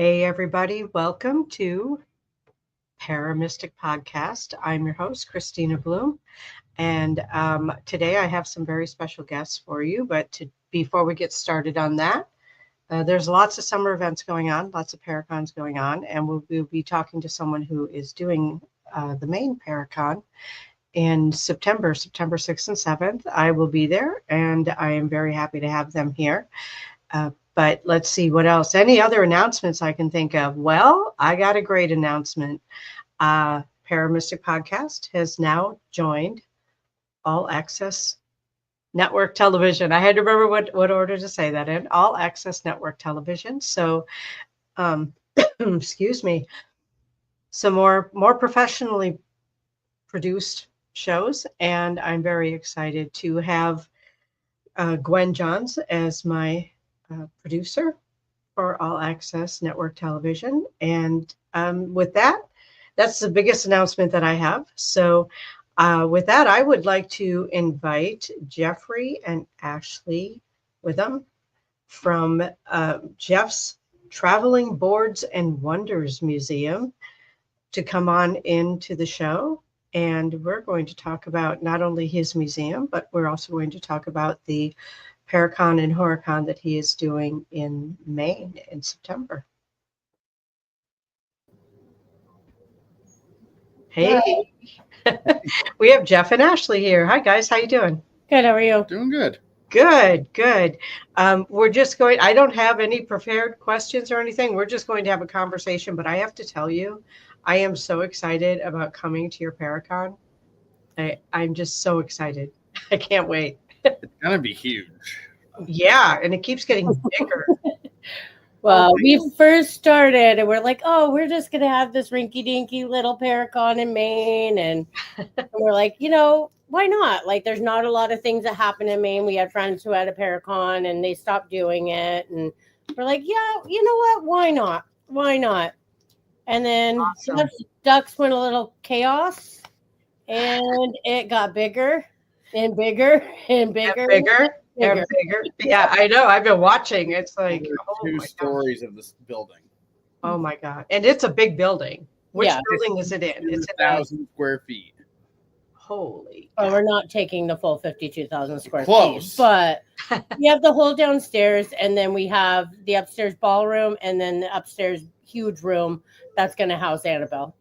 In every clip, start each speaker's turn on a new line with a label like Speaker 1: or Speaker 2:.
Speaker 1: Hey, everybody. Welcome to Paramystic Podcast. I'm your host, Kristina Bloom. And today I have some very special guests for you. But before we get started on that, there's lots of summer events going on, lots of Paracons going on. And we'll be talking to someone who is doing the main Paracon in September 6th and 7th. I will be there, and I am very happy to have them here. But let's see what else. Any other announcements I can think of? Well, I got a great announcement. Paramystic Podcast has now joined All Access Network Television. I had to remember what order to say that in. All Access Network Television. So, excuse me, some more professionally produced shows, and I'm very excited to have Gwen Johns as my producer for All Access Network Television. And with that, that's the biggest announcement that I have. So with that, I would like to invite Jeffrey and Ashley Witham from Jeff's Traveling Boards and Wonders Museum to come on into the show. And we're going to talk about not only his museum, but we're also going to talk about the Paracon and Horicon that he is doing in Maine in September. Hey, we have Jeff and Ashley here. Hi, guys. How you doing?
Speaker 2: Good. How are you?
Speaker 3: Doing good.
Speaker 1: Good. We're just going, I don't have any prepared questions or anything. We're just going to have a conversation, but I have to tell you, I am so excited about coming to your Paracon. I'm just so excited. I can't wait.
Speaker 3: It's going to be huge.
Speaker 1: Yeah, and it keeps getting bigger.
Speaker 2: Well, we first started and we're like, we're just going to have this rinky-dinky little Paracon in Maine. And we're like, why not? Like, there's not a lot of things that happen in Maine. We had friends who had a Paracon and they stopped doing it. And we're like, yeah, you know what? Why not? And then
Speaker 1: Awesome.
Speaker 2: Ducks went a little chaos and it got bigger and bigger and bigger.
Speaker 1: And bigger. Yeah, I know. I've been watching. It's like
Speaker 3: two stories of this building.
Speaker 1: Oh my God. And it's a big building. Which building is it in? It's
Speaker 3: 1,000 square feet.
Speaker 1: Holy.
Speaker 2: Oh, we're not taking the full 52,000 square
Speaker 3: Close.
Speaker 2: feet. But we have the whole downstairs, and then we have the upstairs ballroom, and then the upstairs huge room that's going to house Annabelle.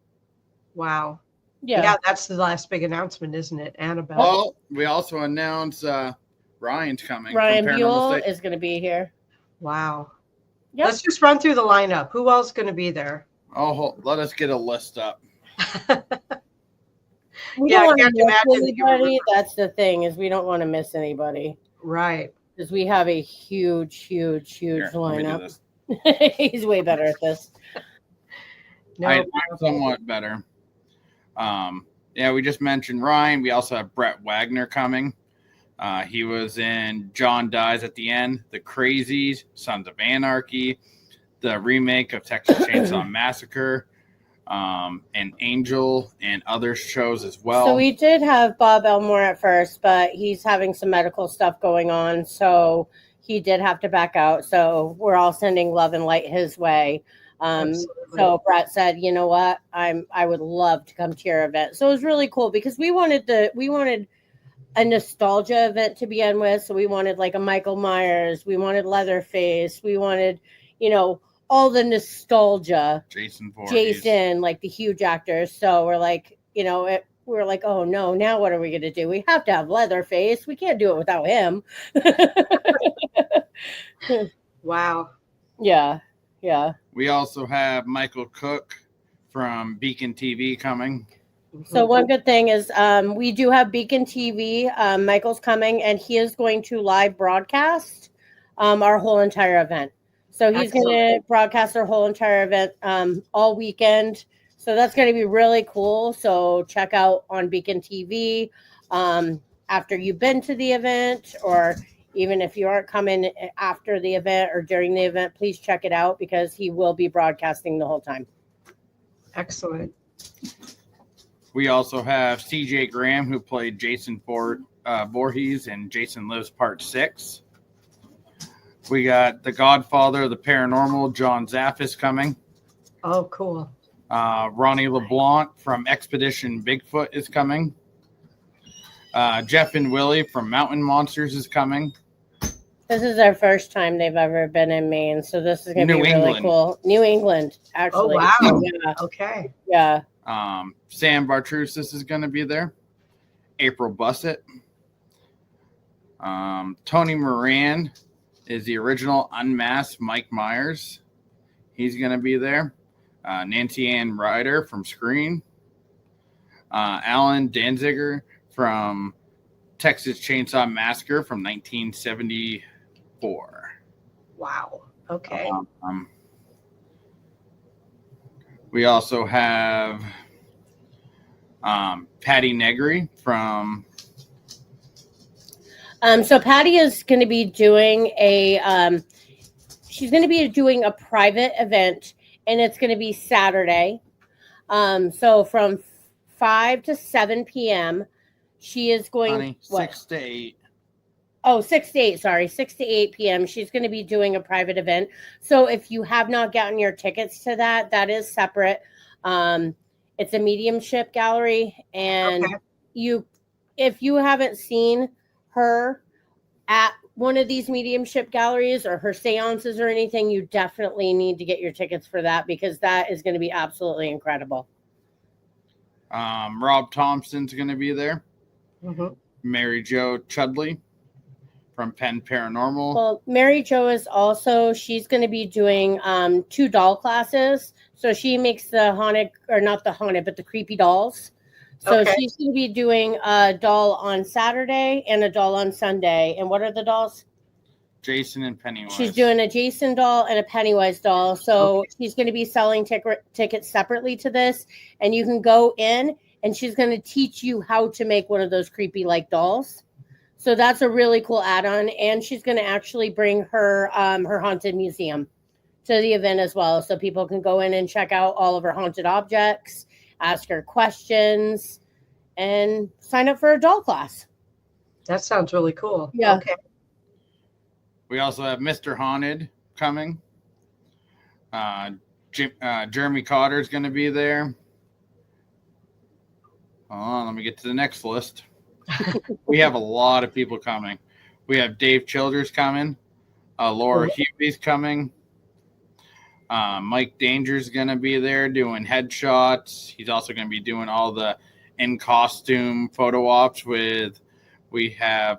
Speaker 1: Wow.
Speaker 2: Yeah,
Speaker 1: that's the last big announcement, isn't it? Annabelle.
Speaker 3: Well, we also announced Ryan's coming.
Speaker 2: Ryan Buell is going to be here.
Speaker 1: Wow.
Speaker 2: Yep.
Speaker 1: Let's just run through the lineup. Who else is going to be there?
Speaker 3: Oh, let us get a list up.
Speaker 2: We don't want to miss anybody. That's the thing, is we don't want to miss anybody.
Speaker 1: Right.
Speaker 2: Because we have a huge lineup. He's way better at this.
Speaker 3: I'm somewhat better. We just mentioned Ryan. We also have Brett Wagner coming. He was in John Dies at the End, The Crazies, Sons of Anarchy, the remake of Texas Chainsaw Massacre, and Angel, and other shows as well.
Speaker 2: So we did have Bob Elmore at first, but he's having some medical stuff going on, so he did have to back out. So we're all sending love and light his way. So Brett said, you know what, I would love to come to your event. So it was really cool because we wanted a nostalgia event to begin with. So we wanted like a Michael Myers, we wanted Leatherface, we wanted, all the nostalgia. Jason, like the huge actors. So we're like, we're like, oh no, now what are we going to do? We have to have Leatherface. We can't do it without him.
Speaker 1: Wow.
Speaker 2: Yeah.
Speaker 3: We also have Michael Cook from Beacon TV coming.
Speaker 2: So one good thing is we do have Beacon TV. Michael's coming, and he is going to live broadcast our whole entire event. So he's going to broadcast our whole entire event all weekend. So that's going to be really cool. So check out on Beacon TV after you've been to the event, or even if you aren't coming after the event or during the event, please check it out because he will be broadcasting the whole time.
Speaker 1: Excellent.
Speaker 3: We also have CJ Graham, who played Jason Voorhees in Jason Lives Part 6. We got the Godfather of the Paranormal, John Zaff, is coming.
Speaker 1: Oh, cool.
Speaker 3: Ronnie LeBlanc from Expedition Bigfoot is coming. Jeff and Willie from Mountain Monsters is coming.
Speaker 2: This is their first time they've ever been in Maine, so this is going to be really cool. New England, actually.
Speaker 1: Oh, wow.
Speaker 2: So, yeah.
Speaker 1: Okay.
Speaker 2: Yeah.
Speaker 3: Sam Bartrusis is going to be there. April Bussett. Tony Moran is the original unmasked Mike Myers. He's going to be there. Nancy Ann Ryder from Screen. Alan Danziger from Texas Chainsaw Massacre from 1974.
Speaker 1: Wow. Okay.
Speaker 3: We also have Patty Negri from.
Speaker 2: So Patty is going to be doing she's going to be doing a private event, and it's going to be Saturday. So from 5 to 7 p.m. she is going.
Speaker 3: Honey, 6 to 8.
Speaker 2: Oh, 6 to 8, sorry. 6 to 8 p.m. She's going to be doing a private event. So if you have not gotten your tickets to that, that is separate. It's a mediumship gallery. And if you haven't seen her at one of these mediumship galleries or her seances or anything, you definitely need to get your tickets for that, because that is going to be absolutely incredible.
Speaker 3: Rob Thompson's going to be there.
Speaker 1: Mm-hmm.
Speaker 3: Mary Jo Chudley from Penn Paranormal.
Speaker 2: Well, Mary Jo is also, she's going to be doing 2 doll classes. So she makes the haunted, or not the haunted, but the creepy dolls. So she's going to be doing a doll on Saturday and a doll on Sunday. And what are the dolls?
Speaker 3: Jason and Pennywise.
Speaker 2: She's doing a Jason doll and a Pennywise doll. So she's going to be selling tickets separately to this. And you can go in and she's going to teach you how to make one of those creepy like dolls. So that's a really cool add-on. And she's going to actually bring her her haunted museum to the event as well. So people can go in and check out all of her haunted objects, ask her questions, and sign up for a doll class.
Speaker 1: That sounds really cool.
Speaker 2: Yeah.
Speaker 1: Okay.
Speaker 3: We also have Mr. Haunted coming. Jeremy Cotter is going to be there. Hold on, let me get to the next list. We have a lot of people coming. We have Dave Childers coming. Laura Hughes coming. Mike Danger's going to be there doing headshots. He's also going to be doing all the in-costume photo ops with, we have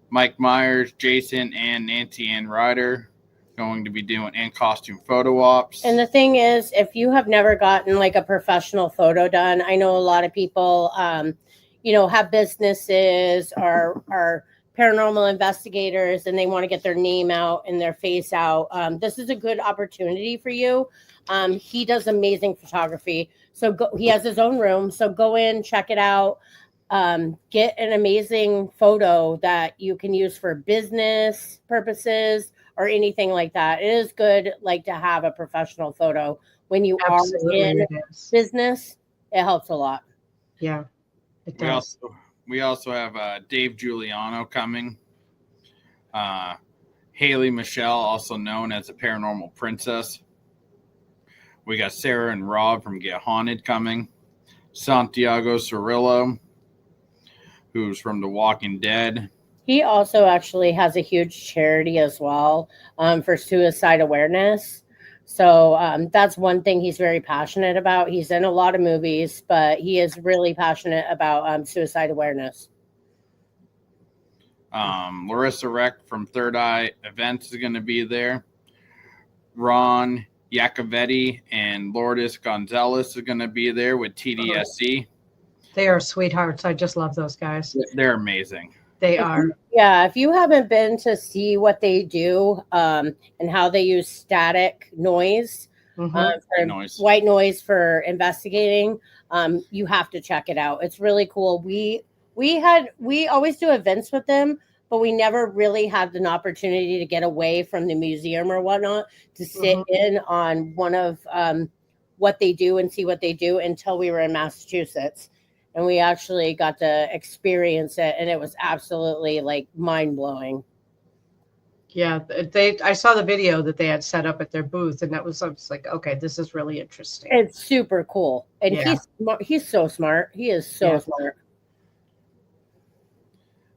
Speaker 3: Mike Myers, Jason, and Nancy Ann Ryder going to be doing in-costume photo ops.
Speaker 2: And the thing is, if you have never gotten like a professional photo done, I know a lot of people, have businesses or are paranormal investigators and they want to get their name out and their face out. This is a good opportunity for you. He does amazing photography. So he has his own room. So go in, check it out. Get an amazing photo that you can use for business purposes or anything like that. It is good, like, to have a professional photo when you are in business. It helps a lot.
Speaker 1: Yeah, it does.
Speaker 3: We also have Dave Giuliano coming. Haley Michelle, also known as the Paranormal Princess. We got Sarah and Rob from Get Haunted coming. Santiago Cirillo, who's from The Walking Dead.
Speaker 2: He also actually has a huge charity as well for suicide awareness. So that's one thing he's very passionate about. He's in a lot of movies, but he is really passionate about suicide awareness.
Speaker 3: Larissa Reck from Third Eye Events is going to be there. Ron Iacovetti and Lourdes Gonzalez are going to be there with TDSC.
Speaker 1: They are sweethearts. I just love those guys.
Speaker 3: They're amazing.
Speaker 1: They are.
Speaker 2: Yeah, if you haven't been to see what they do and how they use static noise, white noise for investigating, you have to check it out. It's really cool. We always do events with them, but we never really had an opportunity to get away from the museum or whatnot to sit in on one of what they do and see what they do until we were in Massachusetts. And we actually got to experience it, and it was absolutely like mind-blowing.
Speaker 1: Yeah, I saw the video that they had set up at their booth, and I was like, okay, this is really interesting.
Speaker 2: It's super cool, and
Speaker 1: Yeah.
Speaker 2: he's so smart. He is so smart.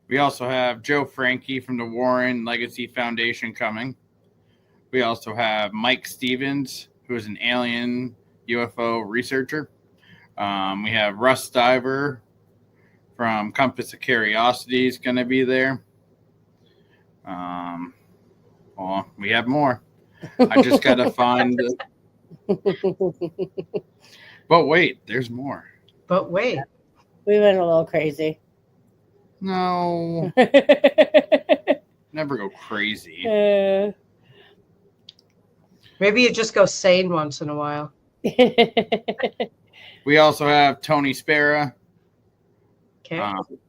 Speaker 3: We also have Joe Frankie from the Warren Legacy Foundation coming. We also have Mike Stevens, who is an alien UFO researcher. We have Russ Diver from Compass of Curiosity is going to be there. Well, we have more. I just got to find. But wait, there's more.
Speaker 1: But wait.
Speaker 2: We went a little crazy.
Speaker 3: No. Never go crazy.
Speaker 1: Maybe you just go sane once in a while.
Speaker 3: We also have Tony Spera.
Speaker 1: Okay.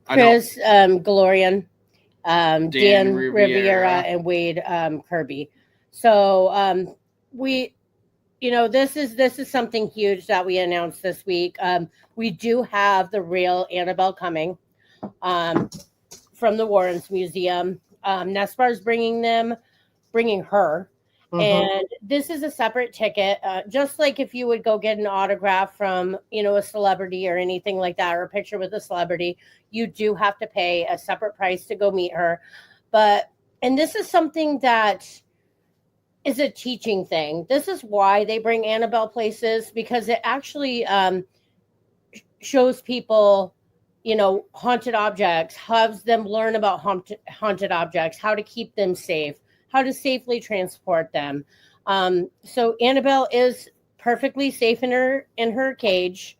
Speaker 2: Chris Galorian, Dan Riviera, and Wade Kirby. So this is something huge that we announced this week. We do have the real Annabelle coming from the Warrens Museum. Nespar's bringing her. And this is a separate ticket, just like if you would go get an autograph from, a celebrity or anything like that, or a picture with a celebrity, you do have to pay a separate price to go meet her. And this is something that is a teaching thing. This is why they bring Annabelle places, because it actually shows people, haunted objects, has them learn about haunted objects, how to keep them safe, how to safely transport them. So Annabelle is perfectly safe in her cage.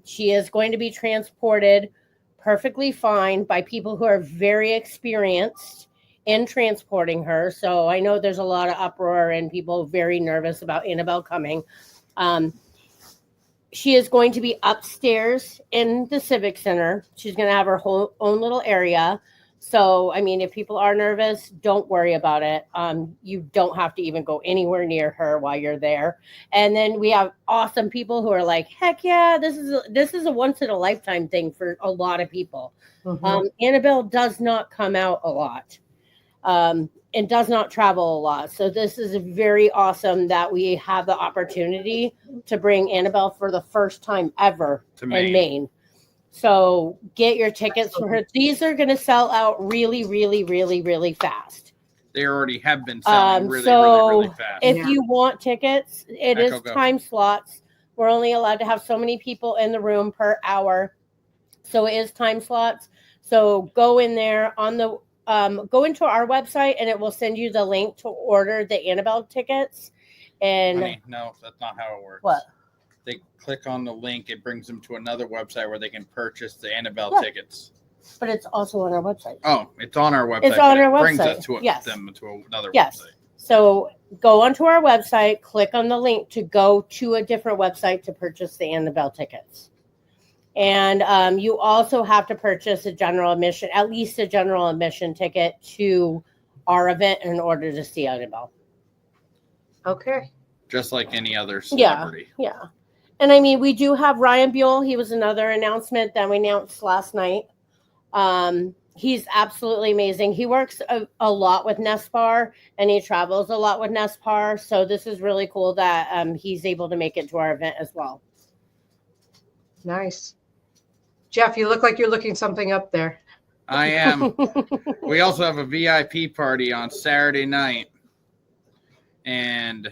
Speaker 2: She is going to be transported perfectly fine by people who are very experienced in transporting her. So I know there's a lot of uproar and people very nervous about Annabelle coming. She is going to be upstairs in the Civic Center. She's going to have her own little area. So, if people are nervous, don't worry about it. You don't have to even go anywhere near her while you're there. And then we have awesome people who are like, heck yeah, this is a once in a lifetime thing for a lot of people. Annabelle does not come out a lot and does not travel a lot. So this is very awesome that we have the opportunity to bring Annabelle for the first time ever in Maine. So get your tickets for her. These are going to sell out really, really, really, really fast.
Speaker 3: They already have been selling really fast.
Speaker 2: If you want tickets, it is time slots. We're only allowed to have so many people in the room per hour. So it is time slots. So go in there go into our website and it will send you the link to order the Annabelle tickets. And
Speaker 3: honey, no, that's not how it works.
Speaker 2: What?
Speaker 3: They click on the link, it brings them to another website where they can purchase the Annabelle tickets.
Speaker 2: But it's also on our website.
Speaker 3: Oh, it's on our website.
Speaker 2: It's on our website.
Speaker 3: Brings us to them to another website.
Speaker 2: So go onto our website, click on the link to go to a different website to purchase the Annabelle tickets. And you also have to purchase at least a general admission ticket to our event in order to see Annabelle.
Speaker 1: Okay.
Speaker 3: Just like any other celebrity.
Speaker 2: Yeah. And we do have Ryan Buell. He was another announcement that we announced last night. He's absolutely amazing. He works a lot with NESPAR and he travels a lot with NESPAR. So this is really cool that he's able to make it to our event as well.
Speaker 1: Nice. Jeff, you look like you're looking something up there.
Speaker 3: I am. We also have a VIP party on Saturday night. And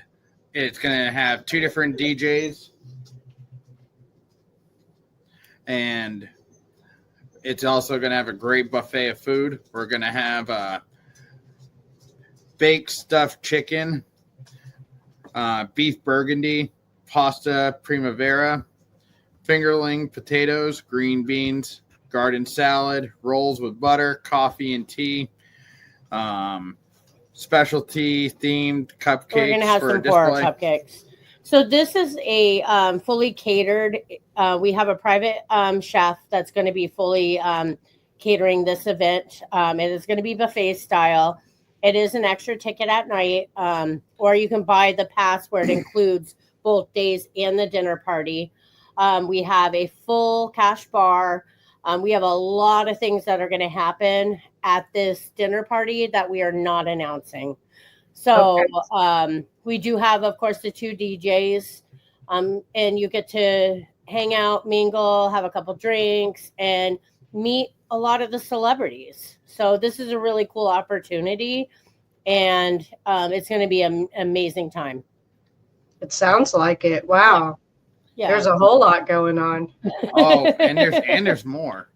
Speaker 3: it's going to have 2 different DJs. And it's also going to have a great buffet of food. We're going to have baked stuffed chicken, beef burgundy, pasta primavera, fingerling potatoes, green beans, garden salad, rolls with butter, coffee and tea, specialty themed cupcakes. We're
Speaker 2: going to have some pour cupcakes. So this is a fully catered. We have a private chef that's going to be fully catering this event. It is going to be buffet style. It is an extra ticket at night, or you can buy the pass where it includes both days and the dinner party. We have a full cash bar. We have a lot of things that are going to happen at this dinner party that we are not announcing. So we do have, of course, the 2 DJs, and you get to hang out, mingle, have a couple drinks, and meet a lot of the celebrities. So this is a really cool opportunity, and it's going to be an amazing time.
Speaker 1: It sounds like it. Wow.
Speaker 2: Yeah.
Speaker 1: There's a whole lot going on.
Speaker 3: Oh, and there's more.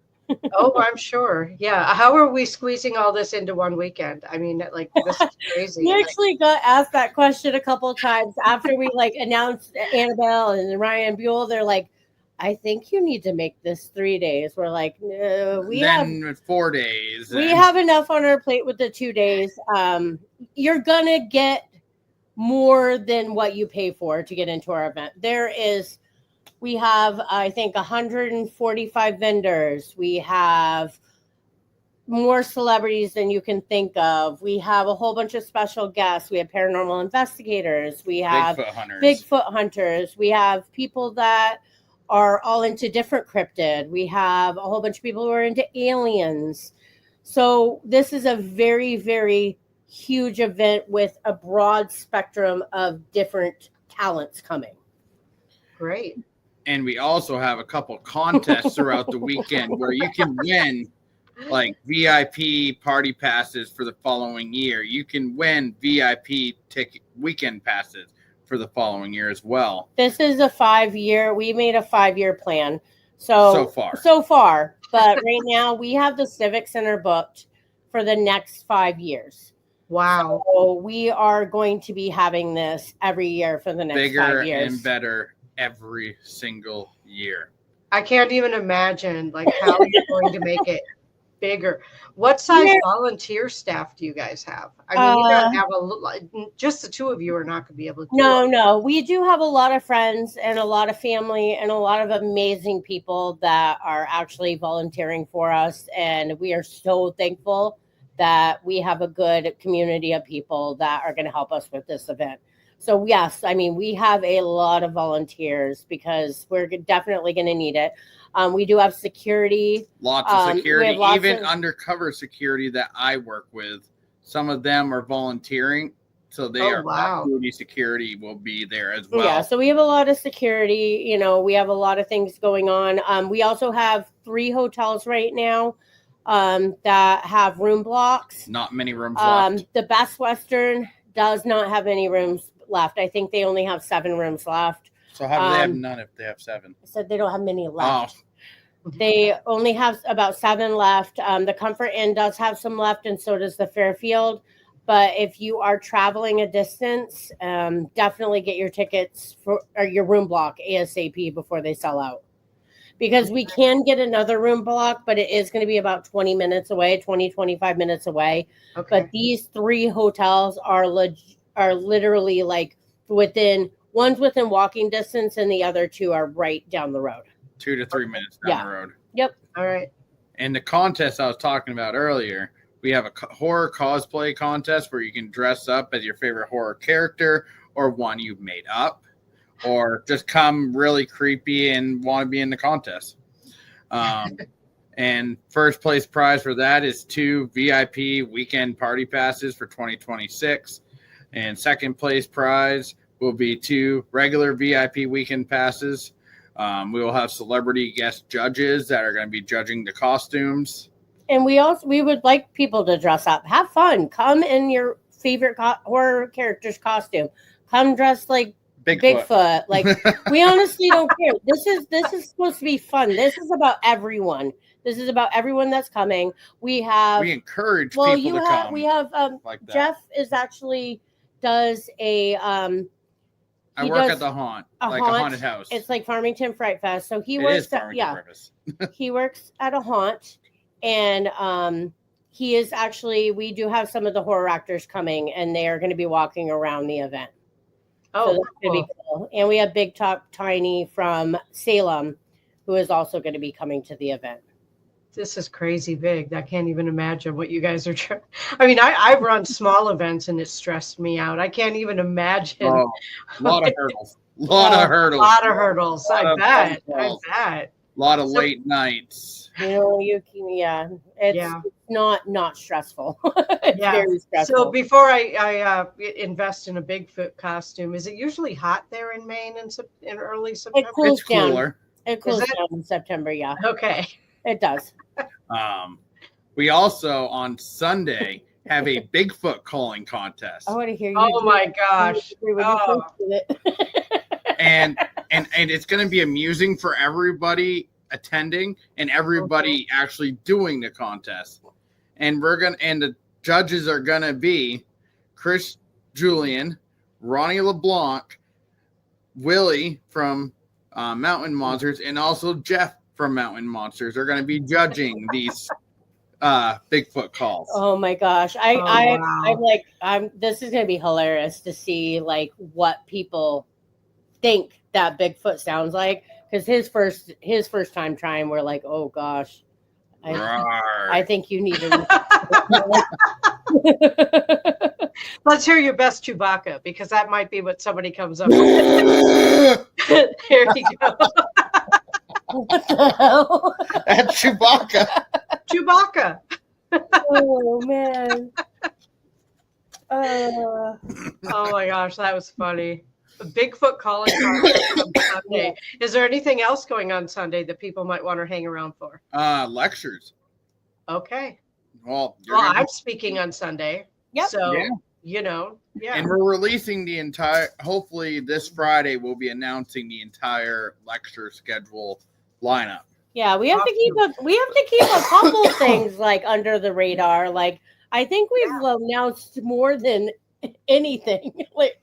Speaker 1: Oh, I'm sure. Yeah. How are we squeezing all this into one weekend? I mean, like, this is crazy.
Speaker 2: We actually got asked that question a couple of times after we announced Annabelle and Ryan Buell. They're like, I think you need to make this 3 days. We're like, no, we have
Speaker 3: 4 days.
Speaker 2: We have enough on our plate with the 2 days. You're gonna get more than what you pay for to get into our event. We have, I think, 145 vendors. We have more celebrities than you can think of. We have a whole bunch of special guests. We have paranormal investigators. We have Bigfoot hunters. We have people that are all into different cryptid. We have a whole bunch of people who are into aliens. So this is a very, very huge event with a broad spectrum of different talents coming.
Speaker 1: Great.
Speaker 3: And we also have a couple contests throughout the weekend where you can win like VIP party passes for the following year. You can win VIP weekend passes for the following year as well.
Speaker 2: This is a 5-year. We made a 5-year plan. So far. But right now we have the Civic Center booked for the next 5 years.
Speaker 1: Wow.
Speaker 2: So we are going to be having this every year for the next 5 years.
Speaker 3: Bigger and better every single year.
Speaker 1: I can't even imagine how you're going to make it bigger. What size volunteer staff do you guys have? I mean, you don't have just the 2 of you are not going to be able to do it.
Speaker 2: No. We do have a lot of friends and a lot of family and a lot of amazing people that are actually volunteering for us. And we are so thankful that we have a good community of people that are going to help us with this event. So yes, I mean, we have a lot of volunteers because we're definitely going to need it. We do have security.
Speaker 3: Lots of security, even undercover security that I work with. Some of them are volunteering. So they security will be there as well.
Speaker 2: Yeah, so we have a lot of security. We have a lot of things going on. We also have 3 hotels right now that have room blocks.
Speaker 3: Not many rooms left.
Speaker 2: The Best Western does not have any rooms left. I think they only have 7 rooms left.
Speaker 3: So how do they have none if they have 7?
Speaker 2: I said they don't have many left. They only have about 7 left. The Comfort Inn does have some left, and so does the Fairfield. But if you are traveling a distance, definitely get your tickets or your room block ASAP before they sell out. Because we can get another room block, but it is going to be about 20 minutes away, 25 minutes away. Okay. But these 3 hotels are literally one's within walking distance and the other 2 are right down the road.
Speaker 3: 2 to 3 minutes down the road.
Speaker 2: Yep.
Speaker 1: All right.
Speaker 3: And the contest I was talking about earlier, we have a horror cosplay contest where you can dress up as your favorite horror character or one you've made up, or just come really creepy and want to be in the contest. And first place prize for that is 2 VIP weekend party passes for 2026. And second place prize will be 2 regular VIP weekend passes. We will have celebrity guest judges that are going to be judging the costumes.
Speaker 2: And we would like people to dress up. Have fun. Come in your favorite horror character's costume. Come dressed like Bigfoot. We honestly don't care. This is supposed to be fun. This is about everyone. This is about everyone that's coming. We
Speaker 3: encourage people to come.
Speaker 2: We have Jeff does a
Speaker 3: I work at the haunt, a haunted house.
Speaker 2: It's like Farmington Fright Fest. So he works he works at a haunt, and he is we do have some of the horror actors coming, and they are going to be walking around the event.
Speaker 1: Oh,
Speaker 2: so that's going to be cool. And we have Big Top Tiny from Salem, who is also going to be coming to the event.
Speaker 1: This is crazy big. I can't even imagine what you guys are trying. I mean, I've run small events and it stressed me out. I can't even imagine.
Speaker 3: A lot of hurdles. A lot of hurdles.
Speaker 1: I bet.
Speaker 3: A A lot of late nights.
Speaker 2: It's not stressful. It's very stressful.
Speaker 1: So before I invest in a Bigfoot costume, is it usually hot there in Maine in early September?
Speaker 2: It's
Speaker 3: cooler.
Speaker 2: It cools down in September, yeah.
Speaker 1: Okay.
Speaker 2: It does.
Speaker 3: We also on Sunday have a Bigfoot calling contest.
Speaker 2: I want to hear you.
Speaker 1: Oh my gosh.
Speaker 3: And it's going to be amusing for everybody attending and everybody actually doing the contest. And the judges are going to be Chris Julian, Ronnie LeBlanc, Willie from Mountain Monsters, and also Jeff from Mountain Monsters are going to be judging these Bigfoot calls.
Speaker 2: Oh my gosh. This is going to be hilarious to see like what people think that Bigfoot sounds like, because his first time trying, we're like, oh gosh, I think you need to.
Speaker 1: Let's hear your best Chewbacca, because that might be what somebody comes up with. Here you go.
Speaker 2: What the hell?
Speaker 3: That's Chewbacca.
Speaker 1: Chewbacca.
Speaker 2: Oh man.
Speaker 1: Oh my gosh, that was funny. A Bigfoot calling contest on Sunday. Is there anything else going on Sunday that people might want to hang around for?
Speaker 3: Lectures.
Speaker 1: Okay.
Speaker 3: Well,
Speaker 1: I'm speaking on Sunday.
Speaker 2: Yep.
Speaker 1: So,
Speaker 3: And we're releasing the entire, hopefully this Friday, we'll be announcing the entire lecture schedule lineup.
Speaker 2: Yeah, we have to keep a couple things like under the radar. Like, I think we've announced more than anything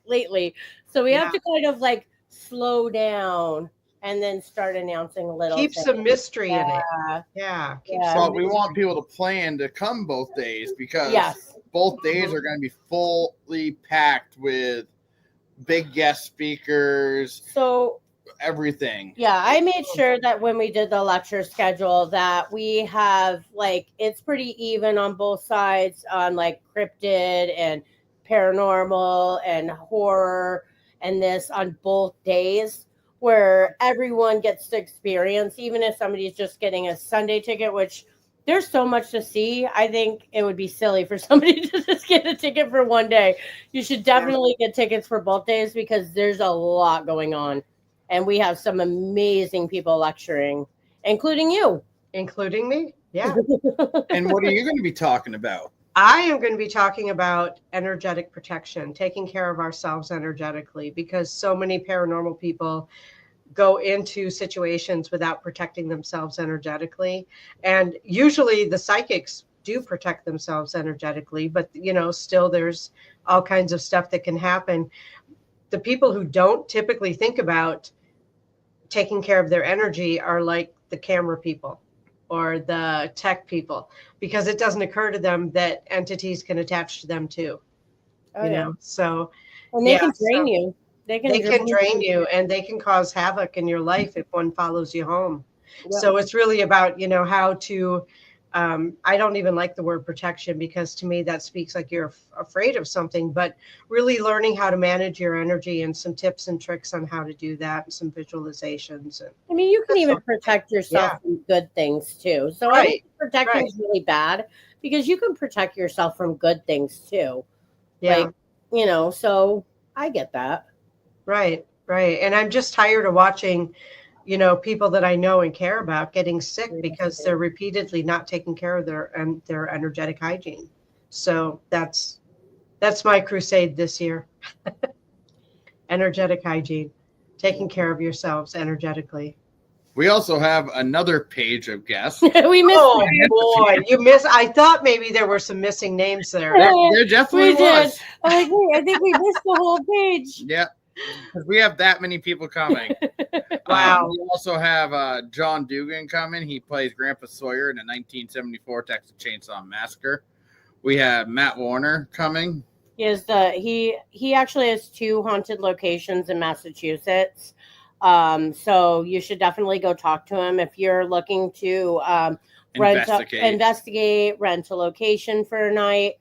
Speaker 2: lately. So we have to kind of like slow down and then start announcing a little.
Speaker 1: Keep some mystery in it. Yeah.
Speaker 3: But we want people to plan to come both days, because both days are going to be fully packed with big guest speakers.
Speaker 2: So
Speaker 3: everything.
Speaker 2: Yeah, I made sure that when we did the lecture schedule that we have like it's pretty even on both sides on like cryptid and paranormal and horror and this on both days, where everyone gets to experience, even if somebody's just getting a Sunday ticket, which there's so much to see. I think it would be silly for somebody to just get a ticket for one day. You should definitely get tickets for both days, because there's a lot going on. And we have some amazing people lecturing, including you.
Speaker 1: Including me? Yeah.
Speaker 3: And what are you going to be talking about?
Speaker 1: I am going to be talking about energetic protection, taking care of ourselves energetically, because so many paranormal people go into situations without protecting themselves energetically. And usually the psychics do protect themselves energetically, but still there's all kinds of stuff that can happen. The people who don't typically think about taking care of their energy are like the camera people or the tech people, because it doesn't occur to them that entities can attach to them too. So
Speaker 2: and they can drain you. They can
Speaker 1: drain you, and they can cause havoc in your life if one follows you home. Yeah. So it's really about, how to, I don't even like the word protection, because to me that speaks like you're afraid of something, but really learning how to manage your energy and some tips and tricks on how to do that, and some visualizations.
Speaker 2: I mean, you can even protect yourself from good things too. So I think protecting is really bad, because you can protect yourself from good things too. Yeah. Like, so I get that.
Speaker 1: Right. And I'm just tired of watching, people that I know and care about getting sick because they're repeatedly not taking care of their energetic hygiene. So that's my crusade this year. Energetic hygiene, taking care of yourselves energetically.
Speaker 3: We also have another page of guests.
Speaker 2: We missed.
Speaker 1: Oh boy, you missed. I thought maybe there were some missing names there.
Speaker 3: There definitely was.
Speaker 2: I'm like, wait, I think we missed the whole page.
Speaker 3: Yeah. Because we have that many people coming.
Speaker 1: Wow.
Speaker 3: We also have John Dugan coming. He plays Grandpa Sawyer in the 1974 Texas Chainsaw Massacre. We have Matt Warner coming.
Speaker 2: He actually has 2 haunted locations in Massachusetts. So you should definitely go talk to him if you're looking to investigate, rent a location for a night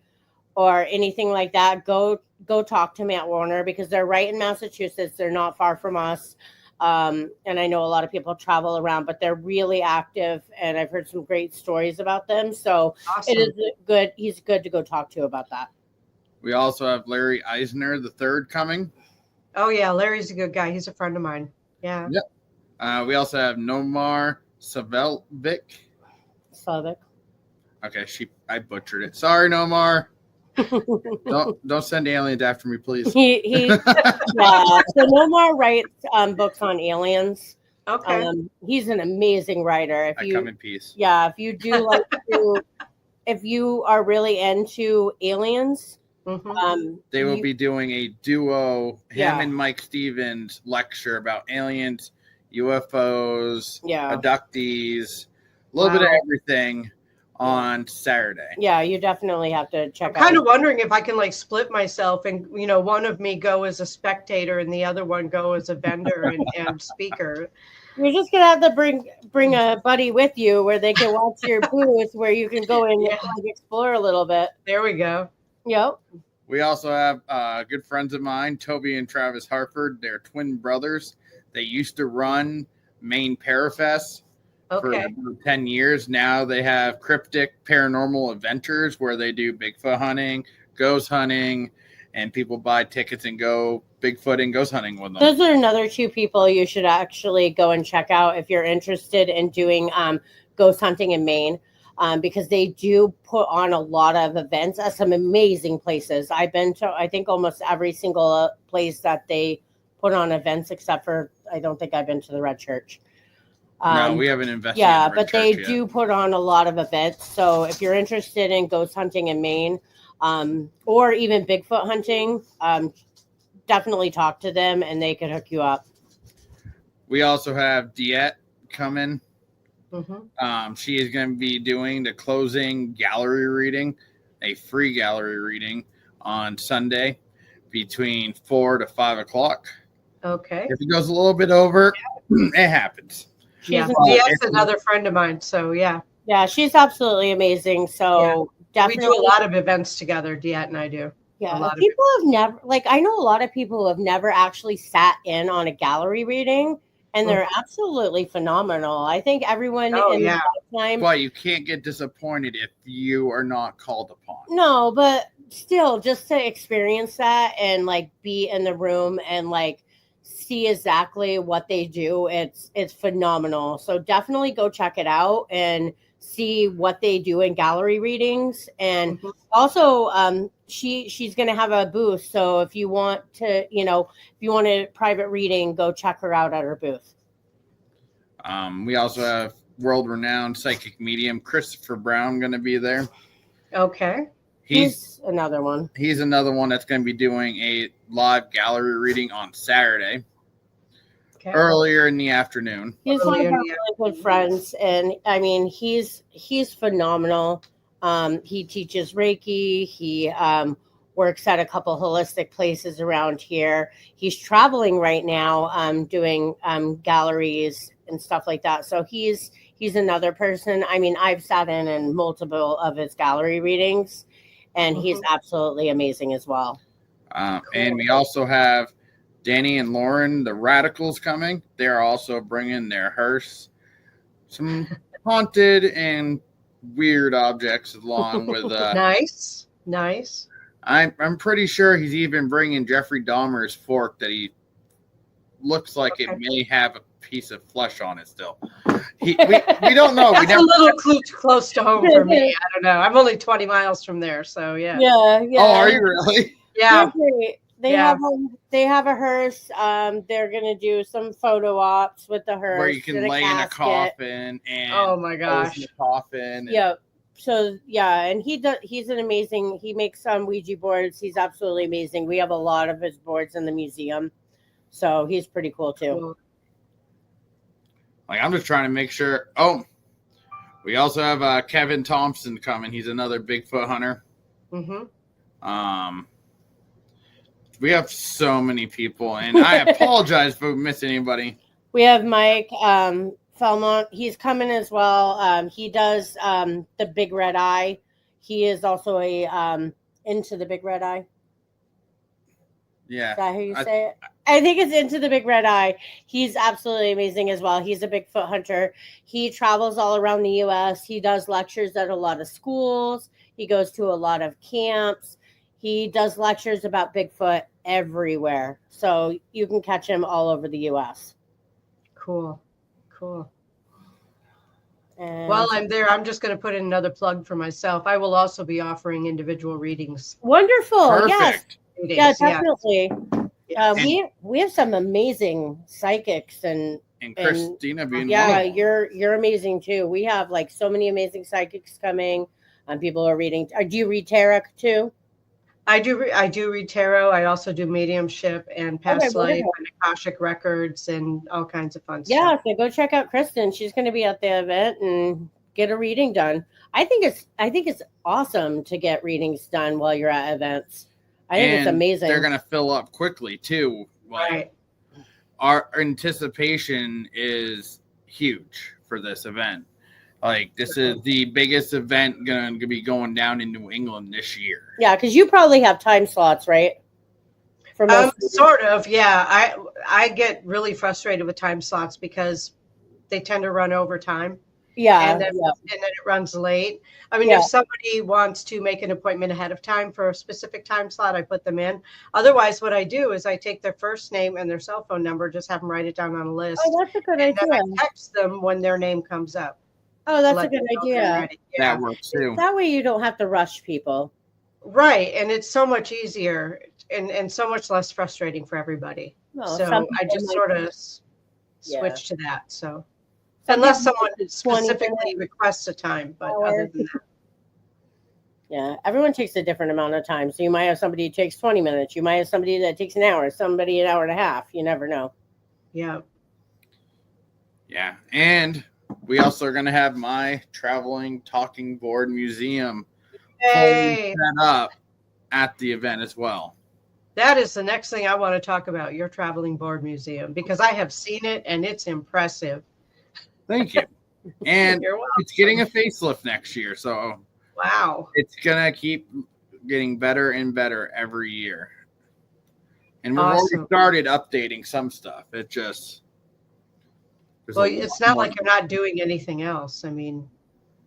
Speaker 2: or anything like that. Go talk to Matt Warner, because they're right in Massachusetts. They're not far from us. And I know a lot of people travel around, but they're really active, and I've heard some great stories about them. So
Speaker 1: Awesome.
Speaker 2: it is good. He's good to go talk to about that.
Speaker 3: We also have Larry Eisner the third coming.
Speaker 1: Oh yeah, Larry's a good guy. He's a friend of mine. Yeah.
Speaker 3: Yep. We also have Nomar Savelvic.
Speaker 2: Slavic.
Speaker 3: Okay, I butchered it. Sorry, Nomar. don't send aliens after me, please.
Speaker 2: He yeah. So Nomar writes books on aliens.
Speaker 1: Okay.
Speaker 2: He's an amazing writer.
Speaker 3: I come in peace.
Speaker 2: Yeah, if you do like to, if you are really into aliens,
Speaker 3: they will be doing a duo,
Speaker 2: Yeah.
Speaker 3: him and Mike Stevens lecture about aliens, UFOs,
Speaker 2: Yeah.
Speaker 1: Wow.
Speaker 3: abductees, a little bit of everything on Saturday.
Speaker 2: Yeah, you definitely have to check
Speaker 1: I'm
Speaker 2: out.
Speaker 1: kind of wondering if I can like split myself and, you know, one of me go as a spectator and the other one go as a vendor and speaker.
Speaker 2: You're just gonna have to bring a buddy with you where they can watch your booth, where you can go and
Speaker 1: Yeah.
Speaker 2: explore a little bit.
Speaker 1: There we go.
Speaker 2: Yep.
Speaker 3: We also have good friends of mine, Toby and Travis Harford. They're twin brothers. They used to run Maine Parafest for
Speaker 1: Okay.
Speaker 3: about 10 years. Now they have Cryptic Paranormal Adventures where they do Bigfoot hunting, ghost hunting, and people buy tickets and go Bigfoot and ghost hunting with them.
Speaker 2: Those are another two people you should actually go and check out if you're interested in doing ghost hunting in Maine. Because they do put on a lot of events at some amazing places. I've been to, I think, almost every single place that they put on events, except for, I don't think I've been to the Red Church.
Speaker 3: No, we haven't invested.
Speaker 2: Yeah, but they do put on a lot of events. So if you're interested in ghost hunting in Maine, or even Bigfoot hunting, definitely talk to them and they can hook you up.
Speaker 3: We also have Diet coming.
Speaker 1: Mm-hmm.
Speaker 3: She is going to be doing the closing gallery reading, a free gallery reading on Sunday between 4 to 5 o'clock.
Speaker 1: Okay.
Speaker 3: If it goes a little bit over, it happens.
Speaker 1: Yeah, that's another friend of mine. So yeah.
Speaker 2: Yeah, she's absolutely amazing. So definitely,
Speaker 1: we do a lot of events together. Diet and I do.
Speaker 2: Yeah, people have never, like, I know a lot of people who have never actually sat in on a gallery reading. And they're absolutely phenomenal. I think everyone in the lifetime.
Speaker 3: But you can't get disappointed if you are not called upon.
Speaker 2: No, but still, just to experience that and like be in the room and like see exactly what they do, it's phenomenal. So definitely go check it out and see what they do in gallery readings. And also, she's going to have a booth. So if you want to, if you want a private reading, go check her out at her booth.
Speaker 3: We also have world-renowned psychic medium Christopher Brown going to be there.
Speaker 1: Okay.
Speaker 2: He's another one.
Speaker 3: He's another one that's going to be doing a live gallery reading on Saturday. Okay. Earlier in the afternoon.
Speaker 2: He's one of our really good friends, and I mean, he's phenomenal. He teaches Reiki. He works at a couple holistic places around here. He's traveling right now, doing galleries and stuff like that. So he's another person. I mean, I've sat in multiple of his gallery readings, and he's absolutely amazing as well.
Speaker 3: And we also have Danny and Lauren, the Radicals, coming. They're also bringing their hearse, some haunted and weird objects along with.
Speaker 1: Nice.
Speaker 3: I'm pretty sure he's even bringing Jeffrey Dahmer's fork that he looks like it may have a piece of flesh on it still. We don't know.
Speaker 1: That's a little close to home for me. I don't know. I'm only 20 miles from there, so yeah.
Speaker 2: Yeah.
Speaker 3: Oh, are you really?
Speaker 1: Yeah.
Speaker 2: They have a hearse. They're gonna do some photo ops with the hearse
Speaker 3: where you can lay in a coffin and
Speaker 1: oh my gosh,
Speaker 3: the coffin.
Speaker 2: Yep. So and he's an amazing. He makes some Ouija boards. He's absolutely amazing. We have a lot of his boards in the museum, so he's pretty cool too.
Speaker 1: Cool.
Speaker 3: Like, I'm just trying to make sure. Oh, we also have Kevin Thompson coming. He's another Bigfoot hunter. We have so many people, and I apologize if we miss anybody.
Speaker 2: We have Mike Felmont. He's coming as well. He does the Big Red Eye. He is also into the Big Red Eye.
Speaker 3: Yeah.
Speaker 2: Is that how you say it? I think it's Into the Big Red Eye. He's absolutely amazing as well. He's a Bigfoot hunter. He travels all around the U.S. He does lectures at a lot of schools. He goes to a lot of camps. He does lectures about Bigfoot everywhere. So you can catch him all over the U.S.
Speaker 1: Cool.
Speaker 2: And
Speaker 1: while I'm there, I'm just going to put in another plug for myself. I will also be offering individual readings.
Speaker 2: Wonderful.
Speaker 3: Perfect.
Speaker 2: Yes. Yeah, definitely.
Speaker 1: Yes.
Speaker 2: We have some amazing psychics and
Speaker 3: Kristina being
Speaker 2: yeah,
Speaker 3: one of them.
Speaker 2: you're amazing too. We have like so many amazing psychics coming. People are reading. Do you read tarot too?
Speaker 1: I do read tarot. I also do mediumship and past life and Akashic records and all kinds of fun stuff.
Speaker 2: Yeah, so go check out Kristen. She's going to be at the event and get a reading done. I think it's awesome to get readings done while you're at events. I think it's amazing.
Speaker 3: They're going to fill up quickly too.
Speaker 1: Right.
Speaker 3: Our anticipation is huge for this event. Like, this is the biggest event going to be going down in New England this year.
Speaker 2: Yeah, because you probably have time slots, right?
Speaker 1: For most sort of, yeah. I get really frustrated with time slots because they tend to run over time.
Speaker 2: Yeah,
Speaker 1: and then it runs late. I mean, if somebody wants to make an appointment ahead of time for a specific time slot, I put them in. Otherwise, what I do is I take their first name and their cell phone number, just have them write it down on a list.
Speaker 2: Oh, that's a good idea.
Speaker 1: Then I text them when their name comes up.
Speaker 2: Oh, that's a good idea.
Speaker 3: That works too.
Speaker 2: That way you don't have to rush people.
Speaker 1: Right. And it's so much easier and so much less frustrating for everybody. Well, so I just sort of switch to that. So unless someone specifically requests a time, but other than that.
Speaker 2: Yeah, everyone takes a different amount of time. So you might have somebody who takes 20 minutes. You might have somebody that takes an hour, somebody an hour and a half. You never know.
Speaker 1: Yeah.
Speaker 3: Yeah. And we also are going to have my traveling talking board museum set up at the event as well.
Speaker 1: That is the next thing I want to talk about, your traveling board museum, because I have seen it and it's impressive.
Speaker 3: Thank you. And it's getting a facelift next year. So
Speaker 1: wow,
Speaker 3: it's going to keep getting better and better every year. And we've already started updating some stuff. It just...
Speaker 1: Well, it's not like you're not doing anything else. I mean,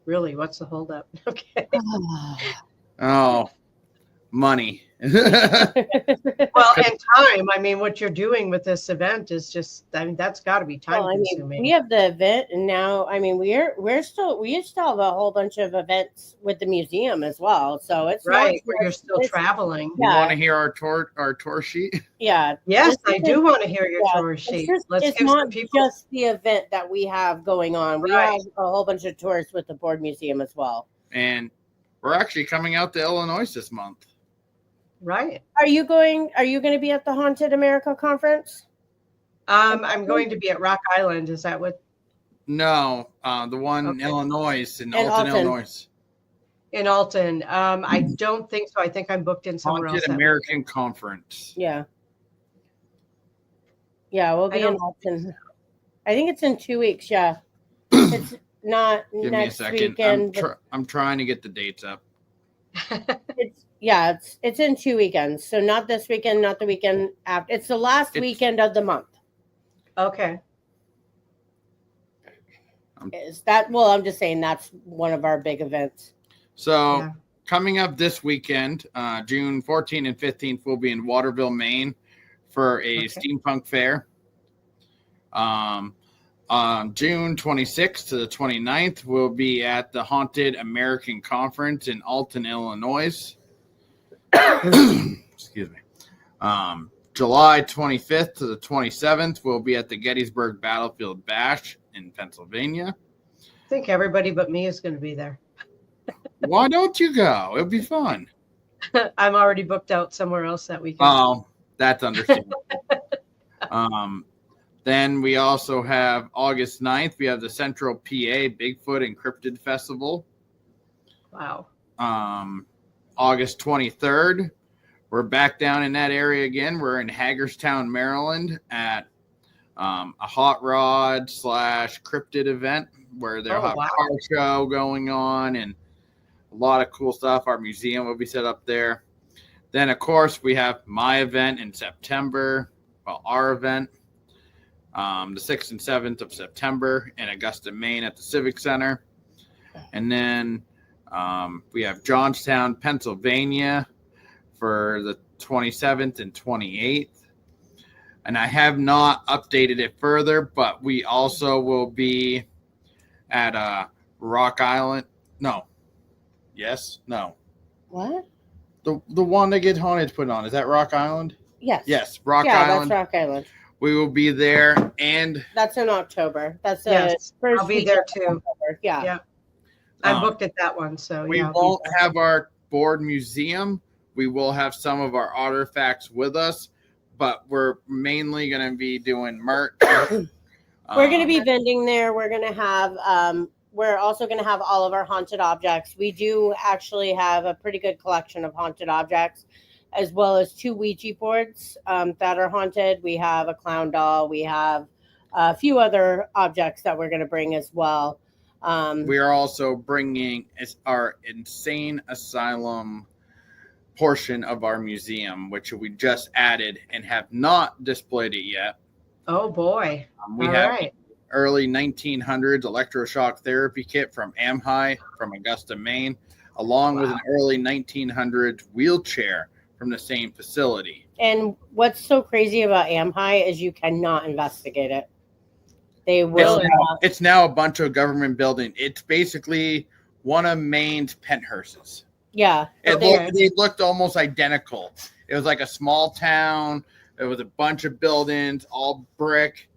Speaker 1: really, what's the holdup? Okay.
Speaker 3: Oh, money.
Speaker 1: Well, and time. I mean, what you're doing with this event is just, I mean, that's got to be time consuming.
Speaker 2: We have the event, and now, I mean, we still have a whole bunch of events with the museum as well. So it's
Speaker 1: right where you're still traveling.
Speaker 3: You want to hear our tour sheet?
Speaker 2: Yeah.
Speaker 1: Yes, I do want to hear your tour sheet.
Speaker 2: It's not just the event that we have going on. We have a whole bunch of tours with the board museum as well.
Speaker 3: And we're actually coming out to Illinois this month.
Speaker 1: Right.
Speaker 2: Are you going to be at the Haunted America conference?
Speaker 1: I'm going to be at Rock Island. Is that what?
Speaker 3: No, the one in Illinois, in Alton, Illinois.
Speaker 1: In Alton. I don't think so. I think I'm booked in somewhere else.
Speaker 3: Haunted American Conference.
Speaker 2: Yeah. Yeah, we'll be in Alton. I think it's in 2 weeks. Yeah. It's not
Speaker 3: Give
Speaker 2: next
Speaker 3: me a second.
Speaker 2: weekend.
Speaker 3: I'm trying to get the dates up.
Speaker 2: It's in 2 weekends. So not this weekend, not the weekend after. It's the last weekend of the month.
Speaker 1: Okay.
Speaker 2: I'm just saying that's one of our big events.
Speaker 3: So coming up this weekend, June 14th and 15th, we'll be in Waterville, Maine for a steampunk fair. On June 26th to the 29th, we'll be at the Haunted American Conference in Alton, Illinois. Excuse me. July 25th to the 27th, we'll be at the Gettysburg Battlefield Bash in Pennsylvania.
Speaker 1: I think everybody but me is going to be there.
Speaker 3: Why don't you go? It'll be fun.
Speaker 1: I'm already booked out somewhere else that weekend.
Speaker 3: Oh, that's understandable. Then we also have August 9th. We have the Central PA Bigfoot and Cryptid Festival.
Speaker 1: Wow.
Speaker 3: August 23rd, we're back down in that area again. We're in Hagerstown, Maryland at a hot rod / cryptid event where they'll have a car show going on and a lot of cool stuff. Our museum will be set up there. Then, of course, we have my event in September. Well, our event, the 6th and 7th of September in Augusta, Maine at the Civic Center. And then we have Johnstown, Pennsylvania for the 27th and 28th. And I have not updated it further, but we also will be at Rock Island. No. Yes? No.
Speaker 2: What?
Speaker 3: The one that Get Haunted put on. Is that Rock Island?
Speaker 2: Yes.
Speaker 3: Yes, Rock
Speaker 2: yeah,
Speaker 3: Island.
Speaker 2: That's Rock Island.
Speaker 3: We will be there, and
Speaker 2: that's in October. That's
Speaker 1: yes,
Speaker 2: first
Speaker 1: I'll be there too.
Speaker 2: Yeah.
Speaker 1: Yeah. I booked at that one, so
Speaker 3: we
Speaker 1: yeah.
Speaker 3: won't have our board museum. We will have some of our artifacts with us, but we're mainly going to be doing merch.
Speaker 2: We're going to be vending there. We're going to have we're also going to have all of our haunted objects. We do actually have a pretty good collection of haunted objects, as well as 2 Ouija boards that are haunted. We have a clown doll. We have a few other objects that we're going to bring as well.
Speaker 3: We are also bringing our insane asylum portion of our museum, which we just added and have not displayed it yet.
Speaker 1: Oh boy.
Speaker 3: We have early 1900s electroshock therapy kit from AmHi from Augusta, Maine, along with an early 1900s wheelchair from the same facility.
Speaker 2: And what's so crazy about AmHi is you cannot investigate it. They will.
Speaker 3: It's now a bunch of government building. It's basically one of Maine's penthouses.
Speaker 2: Yeah.
Speaker 3: They looked almost identical. It was like a small town. It was a bunch of buildings, all brick.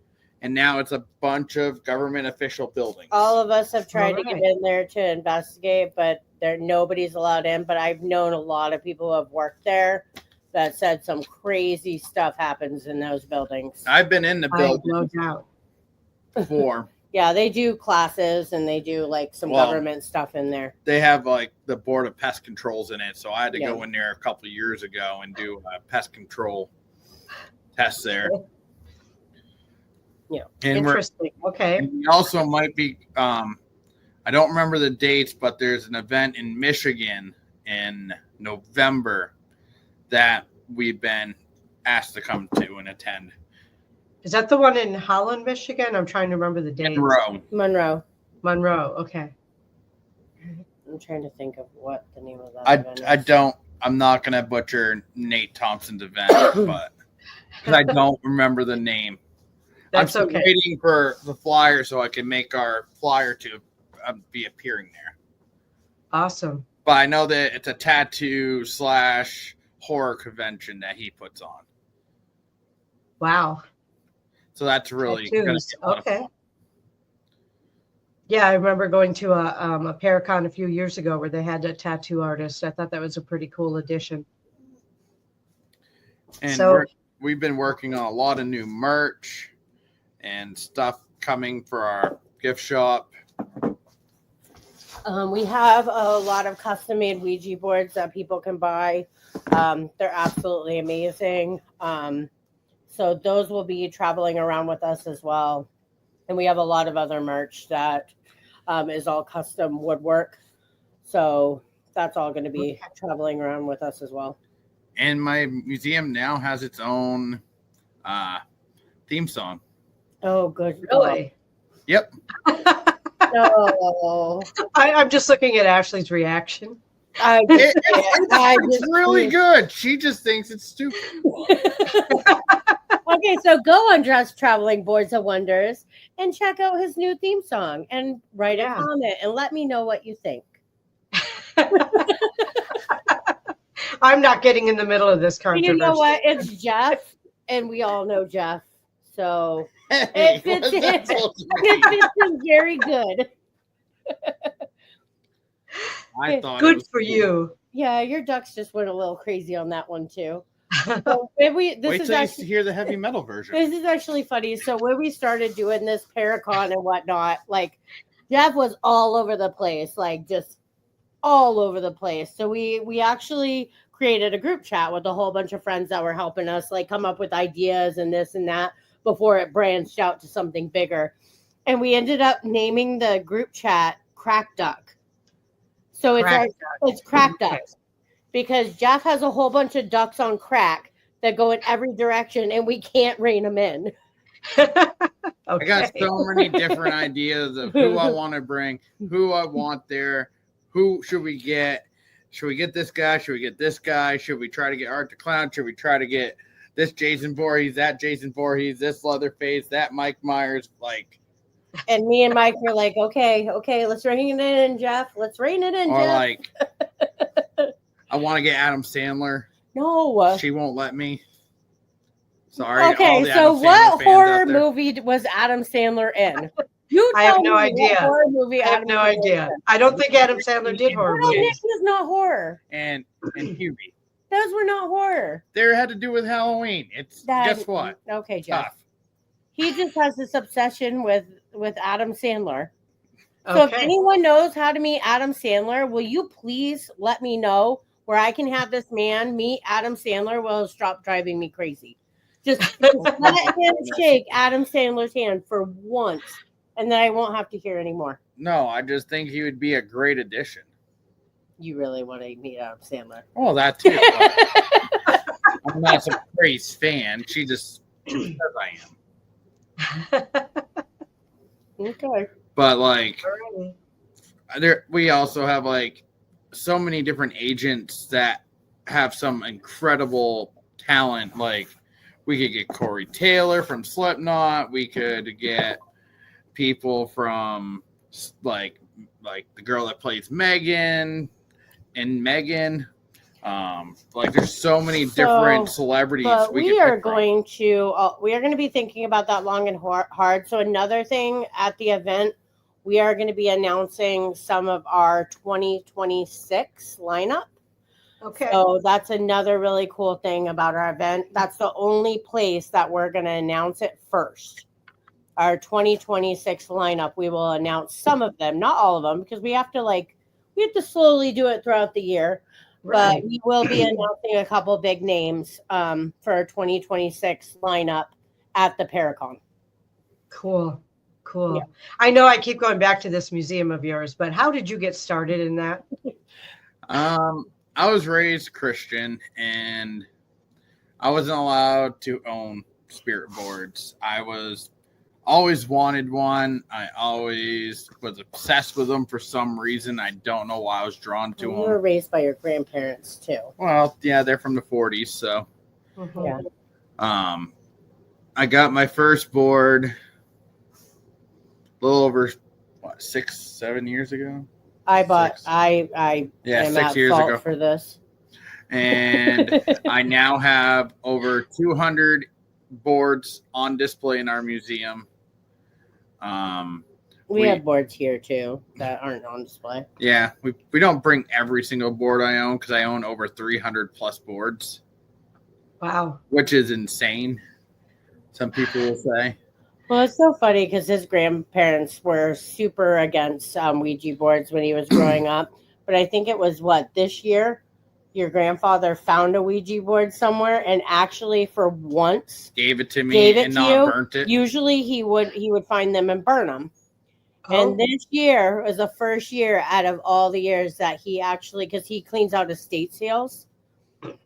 Speaker 3: And now it's a bunch of government official buildings.
Speaker 2: All of us have tried to get in there to investigate, but nobody's allowed in. But I've known a lot of people who have worked there that said some crazy stuff happens in those buildings.
Speaker 3: I've been in the building.
Speaker 1: No doubt.
Speaker 3: Before.
Speaker 2: Yeah, they do classes and they do like some government stuff in there.
Speaker 3: They have like the Board of Pest Controls in it. So I had to go in there a couple of years ago and do a pest control test there.
Speaker 2: Yeah.
Speaker 3: And
Speaker 1: interesting. Okay.
Speaker 3: And we also might be, I don't remember the dates, but there's an event in Michigan in November that we've been asked to come to and attend.
Speaker 1: Is that the one in Holland, Michigan? I'm trying to remember the date.
Speaker 2: Monroe.
Speaker 1: Okay.
Speaker 2: I'm trying to think of what the name of that event is.
Speaker 3: I'm not going to butcher Nate Thompson's event, but because I don't remember the name.
Speaker 1: That's
Speaker 3: I'm waiting for the flyer so I can make our flyer to be appearing there.
Speaker 1: Awesome.
Speaker 3: But I know that it's a tattoo / horror convention that he puts on.
Speaker 1: Wow.
Speaker 3: So that's really going to be
Speaker 1: okay. Yeah, I remember going to a Paracon a few years ago where they had a tattoo artist. I thought that was a pretty cool addition.
Speaker 3: And we've been working on a lot of new merch and stuff coming for our gift shop.
Speaker 2: We have a lot of custom-made Ouija boards that people can buy. They're absolutely amazing. So those will be traveling around with us as well. And we have a lot of other merch that is all custom woodwork. So that's all going to be traveling around with us as well.
Speaker 3: And my museum now has its own theme song.
Speaker 2: Oh, good.
Speaker 1: Really?
Speaker 3: Yep.
Speaker 2: No.
Speaker 1: I'm just looking at Ashley's reaction.
Speaker 3: It's really good. She just thinks it's stupid.
Speaker 2: Okay, so go on Dress Traveling Boards of Wonders and check out his new theme song and write a comment and let me know what you think.
Speaker 1: I'm not getting in the middle of this controversy.
Speaker 2: You know what? It's Jeff, and we all know Jeff. So it fits in very good.
Speaker 3: I thought
Speaker 1: good for you.
Speaker 2: Yeah, your ducks just went a little crazy on that one too. So wait till you
Speaker 3: hear the heavy metal version.
Speaker 2: This is actually funny. So when we started doing this Paracon and whatnot, like Jeff was all over the place, like just all over the place. So we actually created a group chat with a whole bunch of friends that were helping us like come up with ideas and this and that before it branched out to something bigger. And we ended up naming the group chat Crack Duck. So it's Crack Duck. because Jeff has a whole bunch of ducks on crack that go in every direction, and we can't rein them in.
Speaker 1: Okay.
Speaker 3: I got so many different ideas of who I want to bring, who I want there, who should we get? Should we get this guy? Should we get this guy? Should we try to get Art the Clown? Should we try to get this Jason Voorhees, that Jason Voorhees, this Leatherface, that Mike Myers? Like,
Speaker 2: and me and Mike were like, okay, let's rein it in, Jeff. Let's rein it in,
Speaker 3: or
Speaker 2: Jeff.
Speaker 3: like, I want to get Adam Sandler.
Speaker 2: No,
Speaker 3: she won't let me. Sorry.
Speaker 2: Okay, so what horror movie was Adam Sandler in?
Speaker 1: I have no idea. I have no idea. I don't think Adam Sandler did horror movies.
Speaker 2: Nick was not horror.
Speaker 3: And Hubie.
Speaker 2: Those were not horror.
Speaker 3: They had to do with Halloween. It's guess what?
Speaker 2: Okay, Jeff.
Speaker 3: Tough.
Speaker 2: He just has this obsession with Adam Sandler. So if anyone knows how to meet Adam Sandler, will you please let me know where I can have this man meet Adam Sandler while he'll stop driving me crazy? Just let him shake Adam Sandler's hand for once, and then I won't have to hear anymore.
Speaker 3: No, I just think he would be a great addition.
Speaker 2: You really want to meet Adam Sandler?
Speaker 3: Well, that too. I'm not a Grace fan. She just says I am.
Speaker 2: Okay.
Speaker 3: But like, we also have like so many different agents that have some incredible talent. Like, we could get Corey Taylor from Slipknot. We could get people from like the girl that plays Megan and Megan. Like, there's so many different celebrities.
Speaker 2: But we are going to be thinking about that long and hard. So another thing at the event, we are going to be announcing some of our 2026 lineup.
Speaker 1: Okay.
Speaker 2: So that's another really cool thing about our event. That's the only place that we're going to announce it first. Our 2026 lineup, we will announce some of them, not all of them, because we have to slowly do it throughout the year. Right. But we will be announcing a couple big names for our 2026 lineup at the Paracon.
Speaker 1: Cool.
Speaker 2: Yeah.
Speaker 1: I know I keep going back to this museum of yours, but how did you get started in that?
Speaker 3: I was raised Christian, and I wasn't allowed to own spirit boards. I always wanted one. I always was obsessed with them for some reason. I don't know why I was drawn to them.
Speaker 2: You were raised by your grandparents too.
Speaker 3: Well, yeah, they're from the 40s, so.
Speaker 2: Mm-hmm. Yeah.
Speaker 3: I got my first board a little over 6-7 years ago.
Speaker 2: I bought. I am
Speaker 3: 6
Speaker 2: at
Speaker 3: years
Speaker 2: fault
Speaker 3: ago
Speaker 2: for this,
Speaker 3: and I now have over 200 boards on display in our museum.
Speaker 2: We have boards here too that aren't on display.
Speaker 3: Yeah, we don't bring every single board I own because I own over 300 plus boards.
Speaker 1: Wow,
Speaker 3: which is insane. Some people will say.
Speaker 2: Well, it's so funny because his grandparents were super against Ouija boards when he was growing up. But I think it was this year, your grandfather found a Ouija board somewhere and actually for once
Speaker 3: gave it to me and not burnt it.
Speaker 2: Usually he would find them and burn them. Oh. And this year was the first year out of all the years that he actually, because he cleans out estate sales.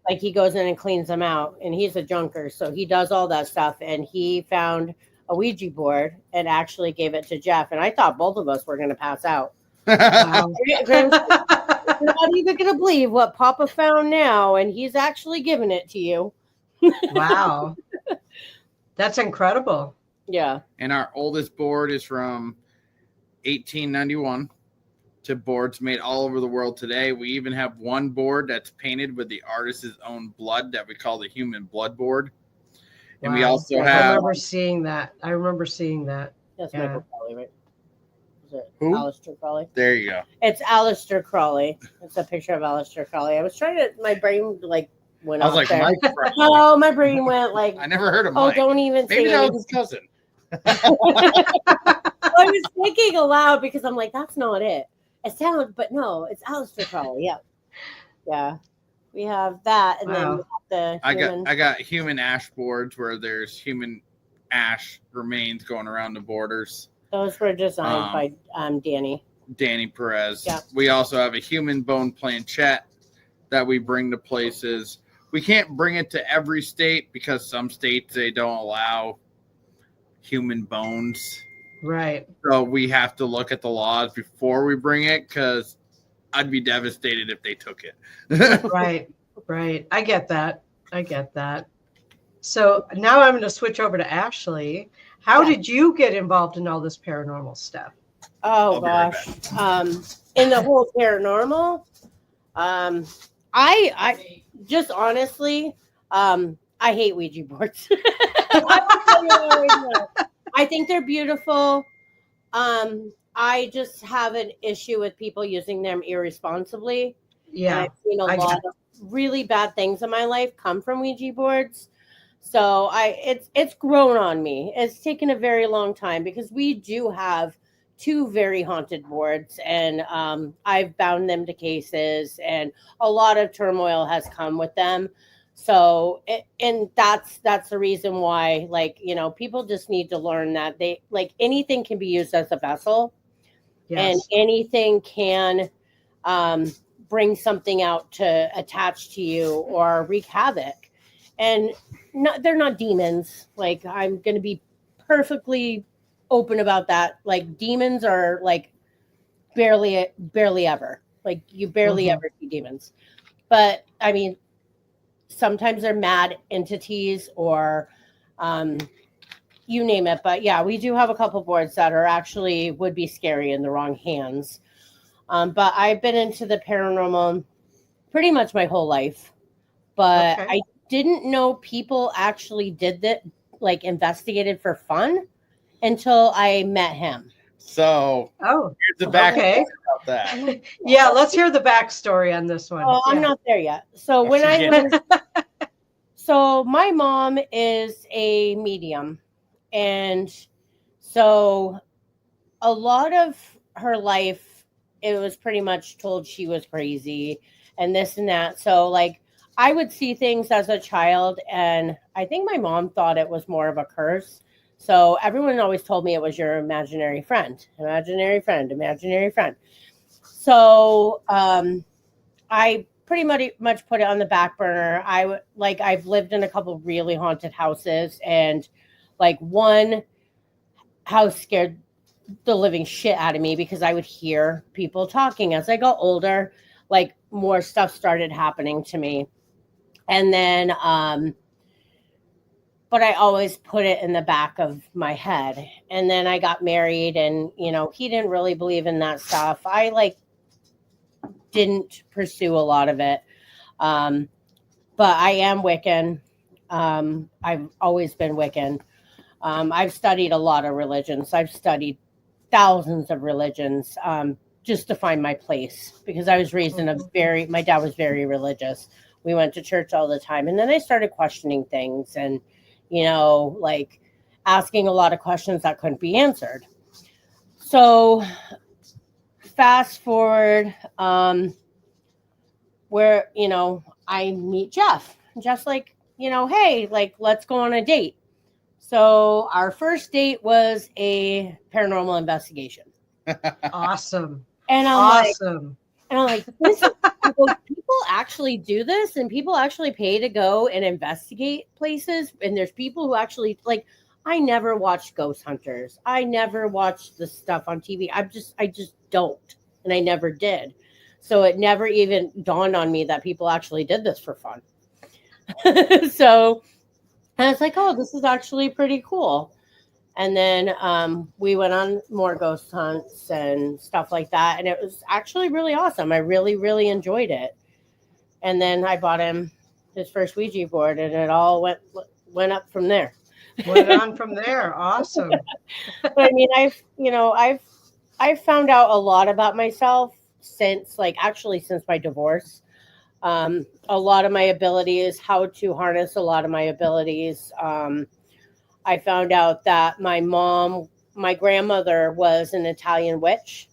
Speaker 2: Like, he goes in and cleans them out, and he's a junker, so he does all that stuff. And he found a Ouija board and actually gave it to Jeff. And I thought both of us were going to pass out. Wow. You're not even going to believe what Papa found now, and he's actually giving it to you.
Speaker 1: Wow. That's incredible.
Speaker 2: Yeah.
Speaker 3: And our oldest board is from 1891 to boards made all over the world today. We even have one board that's painted with the artist's own blood that we call the human blood board. And we also have.
Speaker 1: I remember seeing that.
Speaker 2: That's Michael Crowley, right? Is it
Speaker 3: who?
Speaker 2: Aleister Crowley?
Speaker 3: There you go.
Speaker 2: It's Aleister Crowley. It's a picture of Aleister Crowley. I was trying to. My brain went. I was
Speaker 3: like,
Speaker 2: there.
Speaker 3: Mike Crowley.
Speaker 2: No, my brain went like.
Speaker 3: I never heard of Mike.
Speaker 2: Oh, don't even.
Speaker 3: Maybe that was his cousin.
Speaker 2: I was thinking aloud because I'm like, that's not it. It sounds, but no, it's Aleister Crowley. Yeah, yeah. We have that, and then we have the.
Speaker 3: I got human ash boards where there's human ash remains going around the borders.
Speaker 2: Those were designed by Danny
Speaker 3: Perez.
Speaker 2: Yeah.
Speaker 3: We also have a human bone planchette that we bring to places. We can't bring it to every state because some states, they don't allow human bones.
Speaker 1: Right.
Speaker 3: So we have to look at the laws before we bring it, because I'd be devastated if they took it.
Speaker 1: Right. Right. I get that. So now I'm going to switch over to Ashley. How did you get involved in all this paranormal stuff?
Speaker 2: Oh gosh. In the whole paranormal, I just honestly, I hate Ouija boards. I think they're beautiful. I just have an issue with people using them irresponsibly.
Speaker 1: Yeah.
Speaker 2: And I've seen a lot of really bad things in my life come from Ouija boards. So it's grown on me. It's taken a very long time because we do have 2 very haunted boards, and I've bound them to cases, and a lot of turmoil has come with them. So, and that's the reason why, like, people just need to learn that they, like, anything can be used as a vessel. Yes. And anything can bring something out to attach to you or wreak havoc. And they're not demons. Like, I'm going to be perfectly open about that. Like, demons are like barely ever. Like, you barely ever see demons. But I mean, sometimes they're mad entities or you name it. But yeah, we do have a couple boards that are actually would be scary in the wrong hands. But I've been into the paranormal pretty much my whole life. But I didn't know people actually did that, like investigated for fun, until I met him.
Speaker 3: So, here's the backstory about that.
Speaker 1: Yeah, let's hear the backstory on this one.
Speaker 2: Oh, I'm not there yet. So when so my mom is a medium, and so a lot of her life, it was pretty much told she was crazy and this and that. So like, I would see things as a child, and I think my mom thought it was more of a curse. So everyone always told me it was your imaginary friend, imaginary friend, imaginary friend. So I pretty much put it on the back burner. I've lived in a couple really haunted houses, and like one house scared the living shit out of me because I would hear people talking. As I got older, like more stuff started happening to me. And then, but I always put it in the back of my head. And then I got married, and, he didn't really believe in that stuff. I didn't pursue a lot of it. But I am Wiccan. I've always been Wiccan. I've studied a lot of religions. I've studied thousands of religions, just to find my place, because I was raised in my dad was very religious. We went to church all the time. And then I started questioning things and, like asking a lot of questions that couldn't be answered. So fast forward, where, I meet Jeff. Jeff's like, hey, like, let's go on a date. So our first date was a paranormal investigation.
Speaker 1: Awesome.
Speaker 2: And I'm like, listen, people actually do this, and people actually pay to go and investigate places. And there's people who actually, like, I never watched Ghost Hunters. I never watched the stuff on TV. I just don't. And I never did. So it never even dawned on me that people actually did this for fun. So I was like, oh, this is actually pretty cool. And then we went on more ghost hunts and stuff like that. And it was actually really awesome. I really, really enjoyed it. And then I bought him his first Ouija board, and it all went up from there.
Speaker 1: Went on from there. Awesome.
Speaker 2: But I mean, I've found out a lot about myself since my divorce. A lot of my abilities, how to harness a lot of my abilities. I found out that my grandmother was an Italian witch,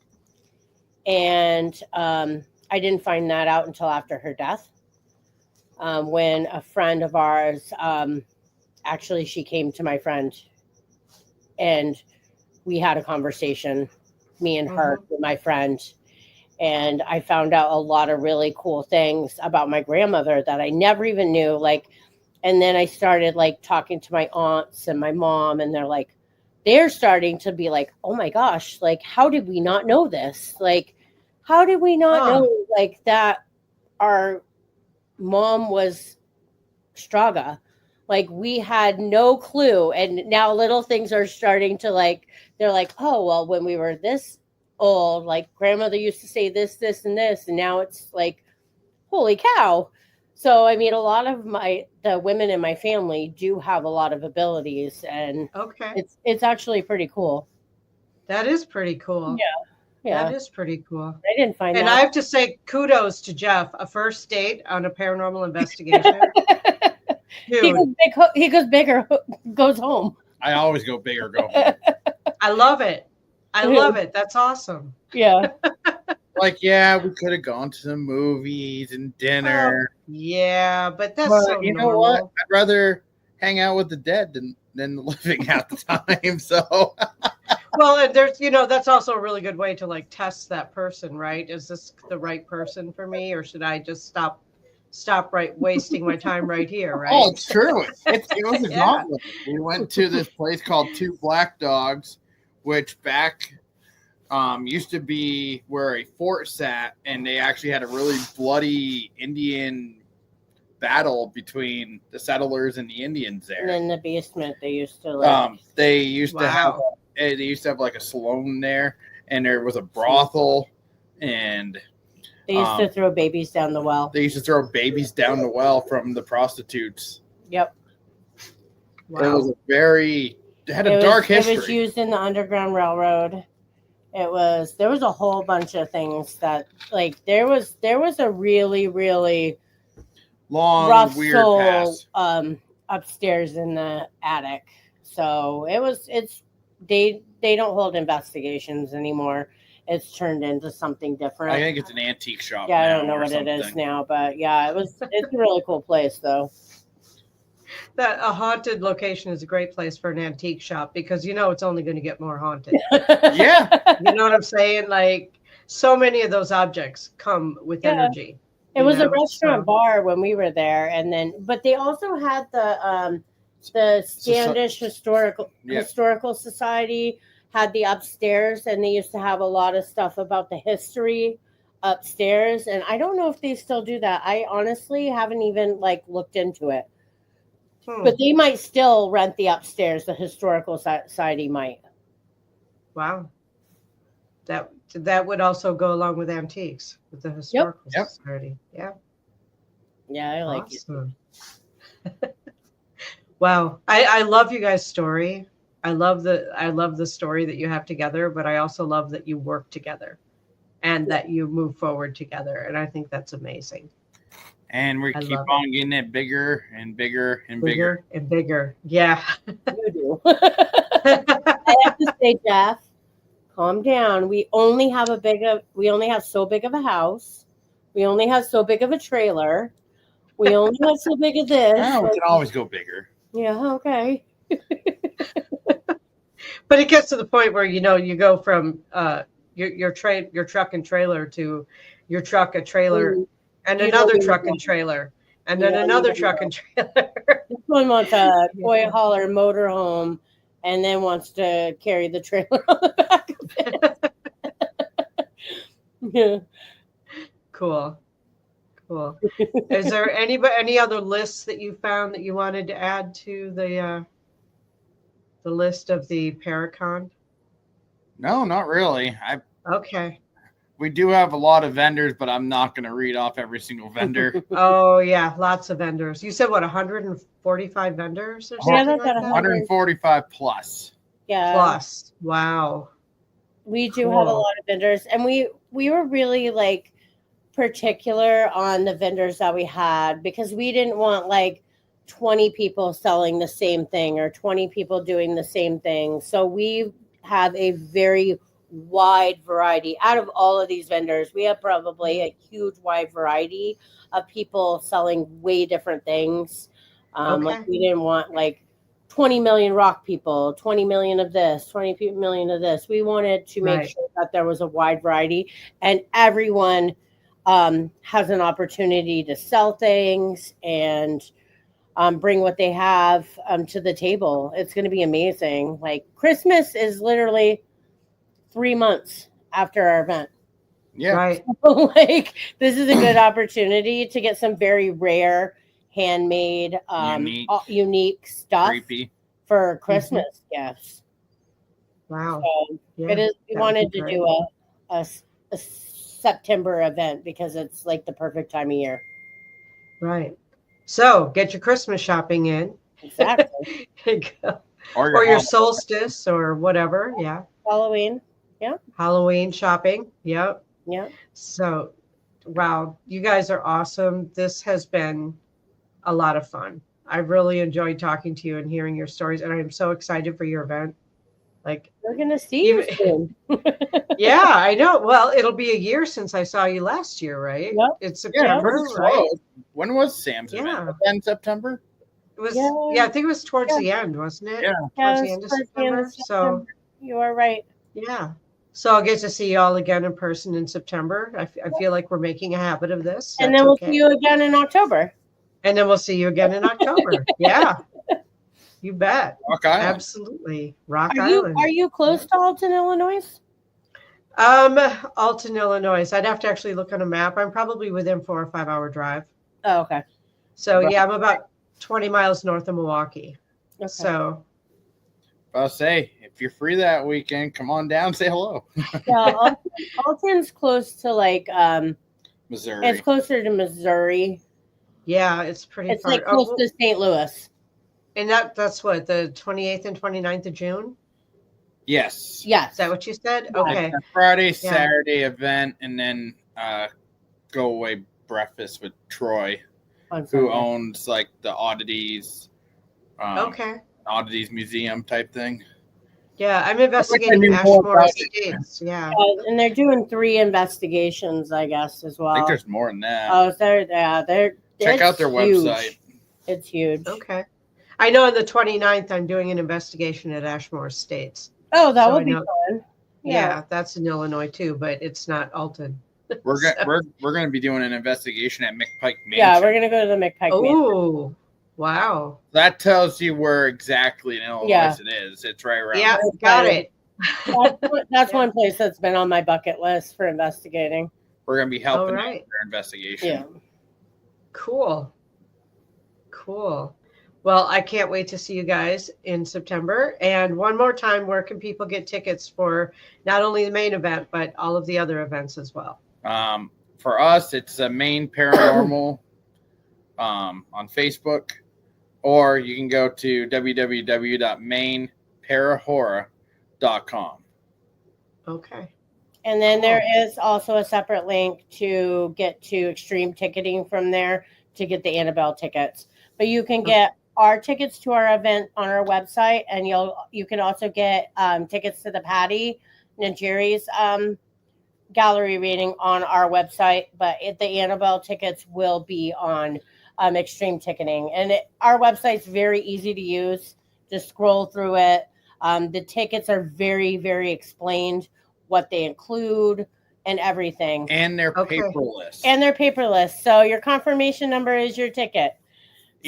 Speaker 2: and I didn't find that out until after her death, when a friend of ours, actually she came to my friend, and we had a conversation, me and her, with my friend, And I found out a lot of really cool things about my grandmother that I never even knew. Like, and then I started like talking to my aunts and my mom, and they're starting to be like, oh my gosh, like, how did we not know this? Like, how did we not know like that our mom was Straga? Like, we had no clue. And now little things are starting to like, they're like, oh, well, when we were this old, like grandmother used to say this, this, and this. And now it's like, holy cow. So, I mean, a lot of the women in my family do have a lot of abilities, and it's actually pretty cool.
Speaker 1: That is pretty cool.
Speaker 2: Yeah.
Speaker 1: That is pretty cool.
Speaker 2: I didn't find
Speaker 1: and
Speaker 2: that.
Speaker 1: I have to say kudos to Jeff. A first date on a paranormal investigation. Dude.
Speaker 2: He goes big or goes home.
Speaker 3: I always go big or go home.
Speaker 1: I love it. I love it. That's awesome.
Speaker 2: Yeah.
Speaker 3: Like, yeah, we could have gone to the movies and dinner.
Speaker 1: Yeah, but that's so
Speaker 3: you
Speaker 1: normal.
Speaker 3: know what? I'd rather hang out with the dead than the living at the time. So
Speaker 1: well, and there's, that's also a really good way to like test that person, right? Is this the right person for me, or should I just stop wasting my time right here, right?
Speaker 3: Oh, it's true. It was a gauntlet. We went to this place called Two Black Dogs, which back used to be where a fort sat, and they actually had a really bloody Indian battle between the settlers and the Indians there.
Speaker 2: And in the basement, they used to live.
Speaker 3: They used to have like a saloon there, and there was a brothel, and
Speaker 2: they used to throw babies down the well.
Speaker 3: They used to throw babies down the well from the prostitutes.
Speaker 2: Yep.
Speaker 3: Wow. It had a dark history.
Speaker 2: It was used in the Underground Railroad. There was a whole bunch of things that, like, there was a really, really
Speaker 3: long,
Speaker 2: rough
Speaker 3: weird
Speaker 2: soul
Speaker 3: past.
Speaker 2: Upstairs in the attic. So they don't hold investigations anymore. It's turned into something different.
Speaker 3: I think it's an antique shop.
Speaker 2: Yeah, I don't know what it is now, but yeah, it's a really cool place though.
Speaker 1: That a haunted location is a great place for an antique shop, because it's only going to get more haunted.
Speaker 3: Yeah.
Speaker 1: You know what I'm saying? Like, so many of those objects come with energy.
Speaker 2: It was a restaurant bar when we were there, but they also had the Standish Historical Society had the upstairs, and they used to have a lot of stuff about the history upstairs. And I don't know if they still do that. I honestly haven't even looked into it. But they might still rent the upstairs. The Historical Society might.
Speaker 1: Wow. That would also go along with antiques, with the Historical Society. Yeah.
Speaker 2: Yeah, I like
Speaker 1: it. Wow. I love you guys' story. I love the story that you have together, but I also love that you work together and that you move forward together. And I think that's amazing.
Speaker 3: And we keep on getting it bigger and bigger and bigger
Speaker 1: and bigger. Yeah.
Speaker 2: You do. I have to say, Jeff, calm down. We only have so big of a house. We only have so big of a trailer. We only have so big of this.
Speaker 3: Oh, we can always go bigger.
Speaker 2: Yeah, okay.
Speaker 1: But it gets to the point where you go from your truck and trailer to your truck, a trailer, and another truck and trailer, and then another truck and trailer.
Speaker 2: This one wants a toy hauler motorhome, and then wants to carry the trailer on the back of it. Yeah.
Speaker 1: Cool. Is there any other lists that you found that you wanted to add to the list of the Paracon?
Speaker 3: No, not really.
Speaker 1: Okay.
Speaker 3: We do have a lot of vendors, but I'm not going to read off every single vendor.
Speaker 1: Oh, yeah. Lots of vendors. You said, 145 vendors or something?
Speaker 2: Yeah,
Speaker 1: like that?
Speaker 3: 145 plus.
Speaker 2: Yeah.
Speaker 1: Plus. Wow.
Speaker 2: We do have a lot of vendors. And we were really particular on the vendors that we had, because we didn't want 20 people selling the same thing or 20 people doing the same thing. So we have a very wide variety. Out of all of these vendors, we have probably a huge wide variety of people selling way different things. We didn't want 20 million rock people, 20 million of this, 20 million of this. We wanted to make sure that there was a wide variety and everyone has an opportunity to sell things and bring what they have to the table. It's going to be amazing. Like Christmas is literally 3 months after our event.
Speaker 3: Yeah.
Speaker 1: Right.
Speaker 2: So, like, this is a good opportunity to get some very rare, handmade, unique stuff for Christmas gifts.
Speaker 1: Wow.
Speaker 2: So it is. We wanted to do a September event because it's like the perfect time of year.
Speaker 1: Right. So get your Christmas shopping in.
Speaker 2: Exactly.
Speaker 1: Or your solstice or whatever. Yeah.
Speaker 2: Halloween. Yeah.
Speaker 1: Halloween shopping. Yep.
Speaker 2: Yeah.
Speaker 1: So, wow, you guys are awesome. This has been a lot of fun. I've really enjoyed talking to you and hearing your stories, and I'm so excited for your event. Like,
Speaker 2: we're gonna see you soon.
Speaker 1: Yeah, I know. Well, it'll be a year since I saw you last year, right?
Speaker 2: Yep.
Speaker 1: It's September, right?
Speaker 3: When was Sam's event? In September?
Speaker 1: It was. Yeah, I think it was towards the end, wasn't it?
Speaker 3: Yeah,
Speaker 1: towards the end of September. So
Speaker 2: you are right.
Speaker 1: Yeah. So I'll get to see you all again in person in September. I feel like we're making a habit of this.
Speaker 2: And then we'll see you again in October.
Speaker 1: And then we'll see you again in October. Yeah. You bet.
Speaker 3: Rock Island.
Speaker 1: Absolutely. Rock Island.
Speaker 2: Are you close to Alton, Illinois?
Speaker 1: Alton, Illinois. I'd have to actually look on a map. I'm probably within 4 or 5 hour drive.
Speaker 2: Oh, okay.
Speaker 1: So yeah, I'm about 20 miles north of Milwaukee. Okay. So
Speaker 3: I'll say, if you're free that weekend, come on down, say hello.
Speaker 2: Yeah, Alton's close to like
Speaker 3: Missouri.
Speaker 2: It's closer to Missouri.
Speaker 1: Yeah, it's pretty
Speaker 2: It's
Speaker 1: far.
Speaker 2: like close to St. Louis.
Speaker 1: And that's what, the 28th and 29th of June?
Speaker 3: Yes.
Speaker 2: Yes.
Speaker 1: Is that what you said? Okay.
Speaker 3: Like Friday, Saturday event, and then go away breakfast with Troy, who owns like the Oddities. Oddities Museum type thing.
Speaker 1: Yeah, I'm investigating Ashmore Estates. Yeah.
Speaker 2: And they're doing 3 investigations, I guess, as well.
Speaker 3: I think there's more than that.
Speaker 2: Oh, they're
Speaker 3: check out their website.
Speaker 2: It's huge.
Speaker 1: Okay. I know on the 29th, I'm doing an investigation at Ashmore Estates.
Speaker 2: Oh, that would be fun.
Speaker 1: Yeah, that's in Illinois too, but it's not Alton.
Speaker 3: We're gonna be doing an investigation at McPike Mansion.
Speaker 2: Yeah, we're gonna go to the McPike Mansion.
Speaker 1: Oh, wow!
Speaker 3: That tells you where exactly in Illinois it is. It's right around.
Speaker 1: Yeah, got it.
Speaker 2: That's one place that's been on my bucket list for investigating.
Speaker 3: We're gonna be helping out with their investigation.
Speaker 2: Yeah.
Speaker 1: Cool. Well, I can't wait to see you guys in September. And one more time, where can people get tickets for not only the main event, but all of the other events as well?
Speaker 3: For us, it's a Maine Paranormal on Facebook, or you can go to www.mainparahorror.com.
Speaker 1: Okay.
Speaker 2: And then there is also a separate link to get to Extreme Ticketing from there to get the Annabelle tickets. But you can get our tickets to our event on our website, and you can also get tickets to the Patty Najeri's gallery reading on our website. But the Annabelle tickets will be on Extreme Ticketing, and our website's very easy to use. Just scroll through it. The tickets are very, very explained, what they include and everything,
Speaker 3: and their
Speaker 2: paperless. So your confirmation number is your ticket.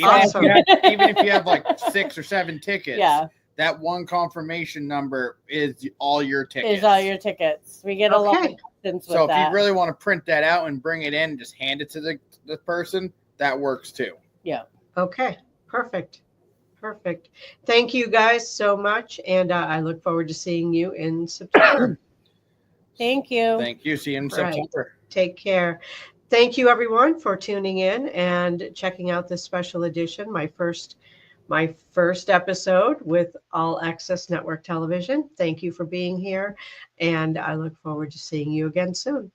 Speaker 1: Awesome.
Speaker 3: Even if you have like 6 or 7 tickets, that one confirmation number is all your tickets.
Speaker 2: We get a lot of questions with
Speaker 3: so if
Speaker 2: that.
Speaker 3: you really want to print that out and bring it in and just hand it to the person, that works too.
Speaker 2: Yeah.
Speaker 1: Okay. Perfect. Thank you guys so much, and I look forward to seeing you in September.
Speaker 2: Thank you.
Speaker 3: See you in September.
Speaker 1: Take care. Thank you, everyone, for tuning in and checking out this special edition, my first episode with All Access Network Television. Thank you for being here, and I look forward to seeing you again soon.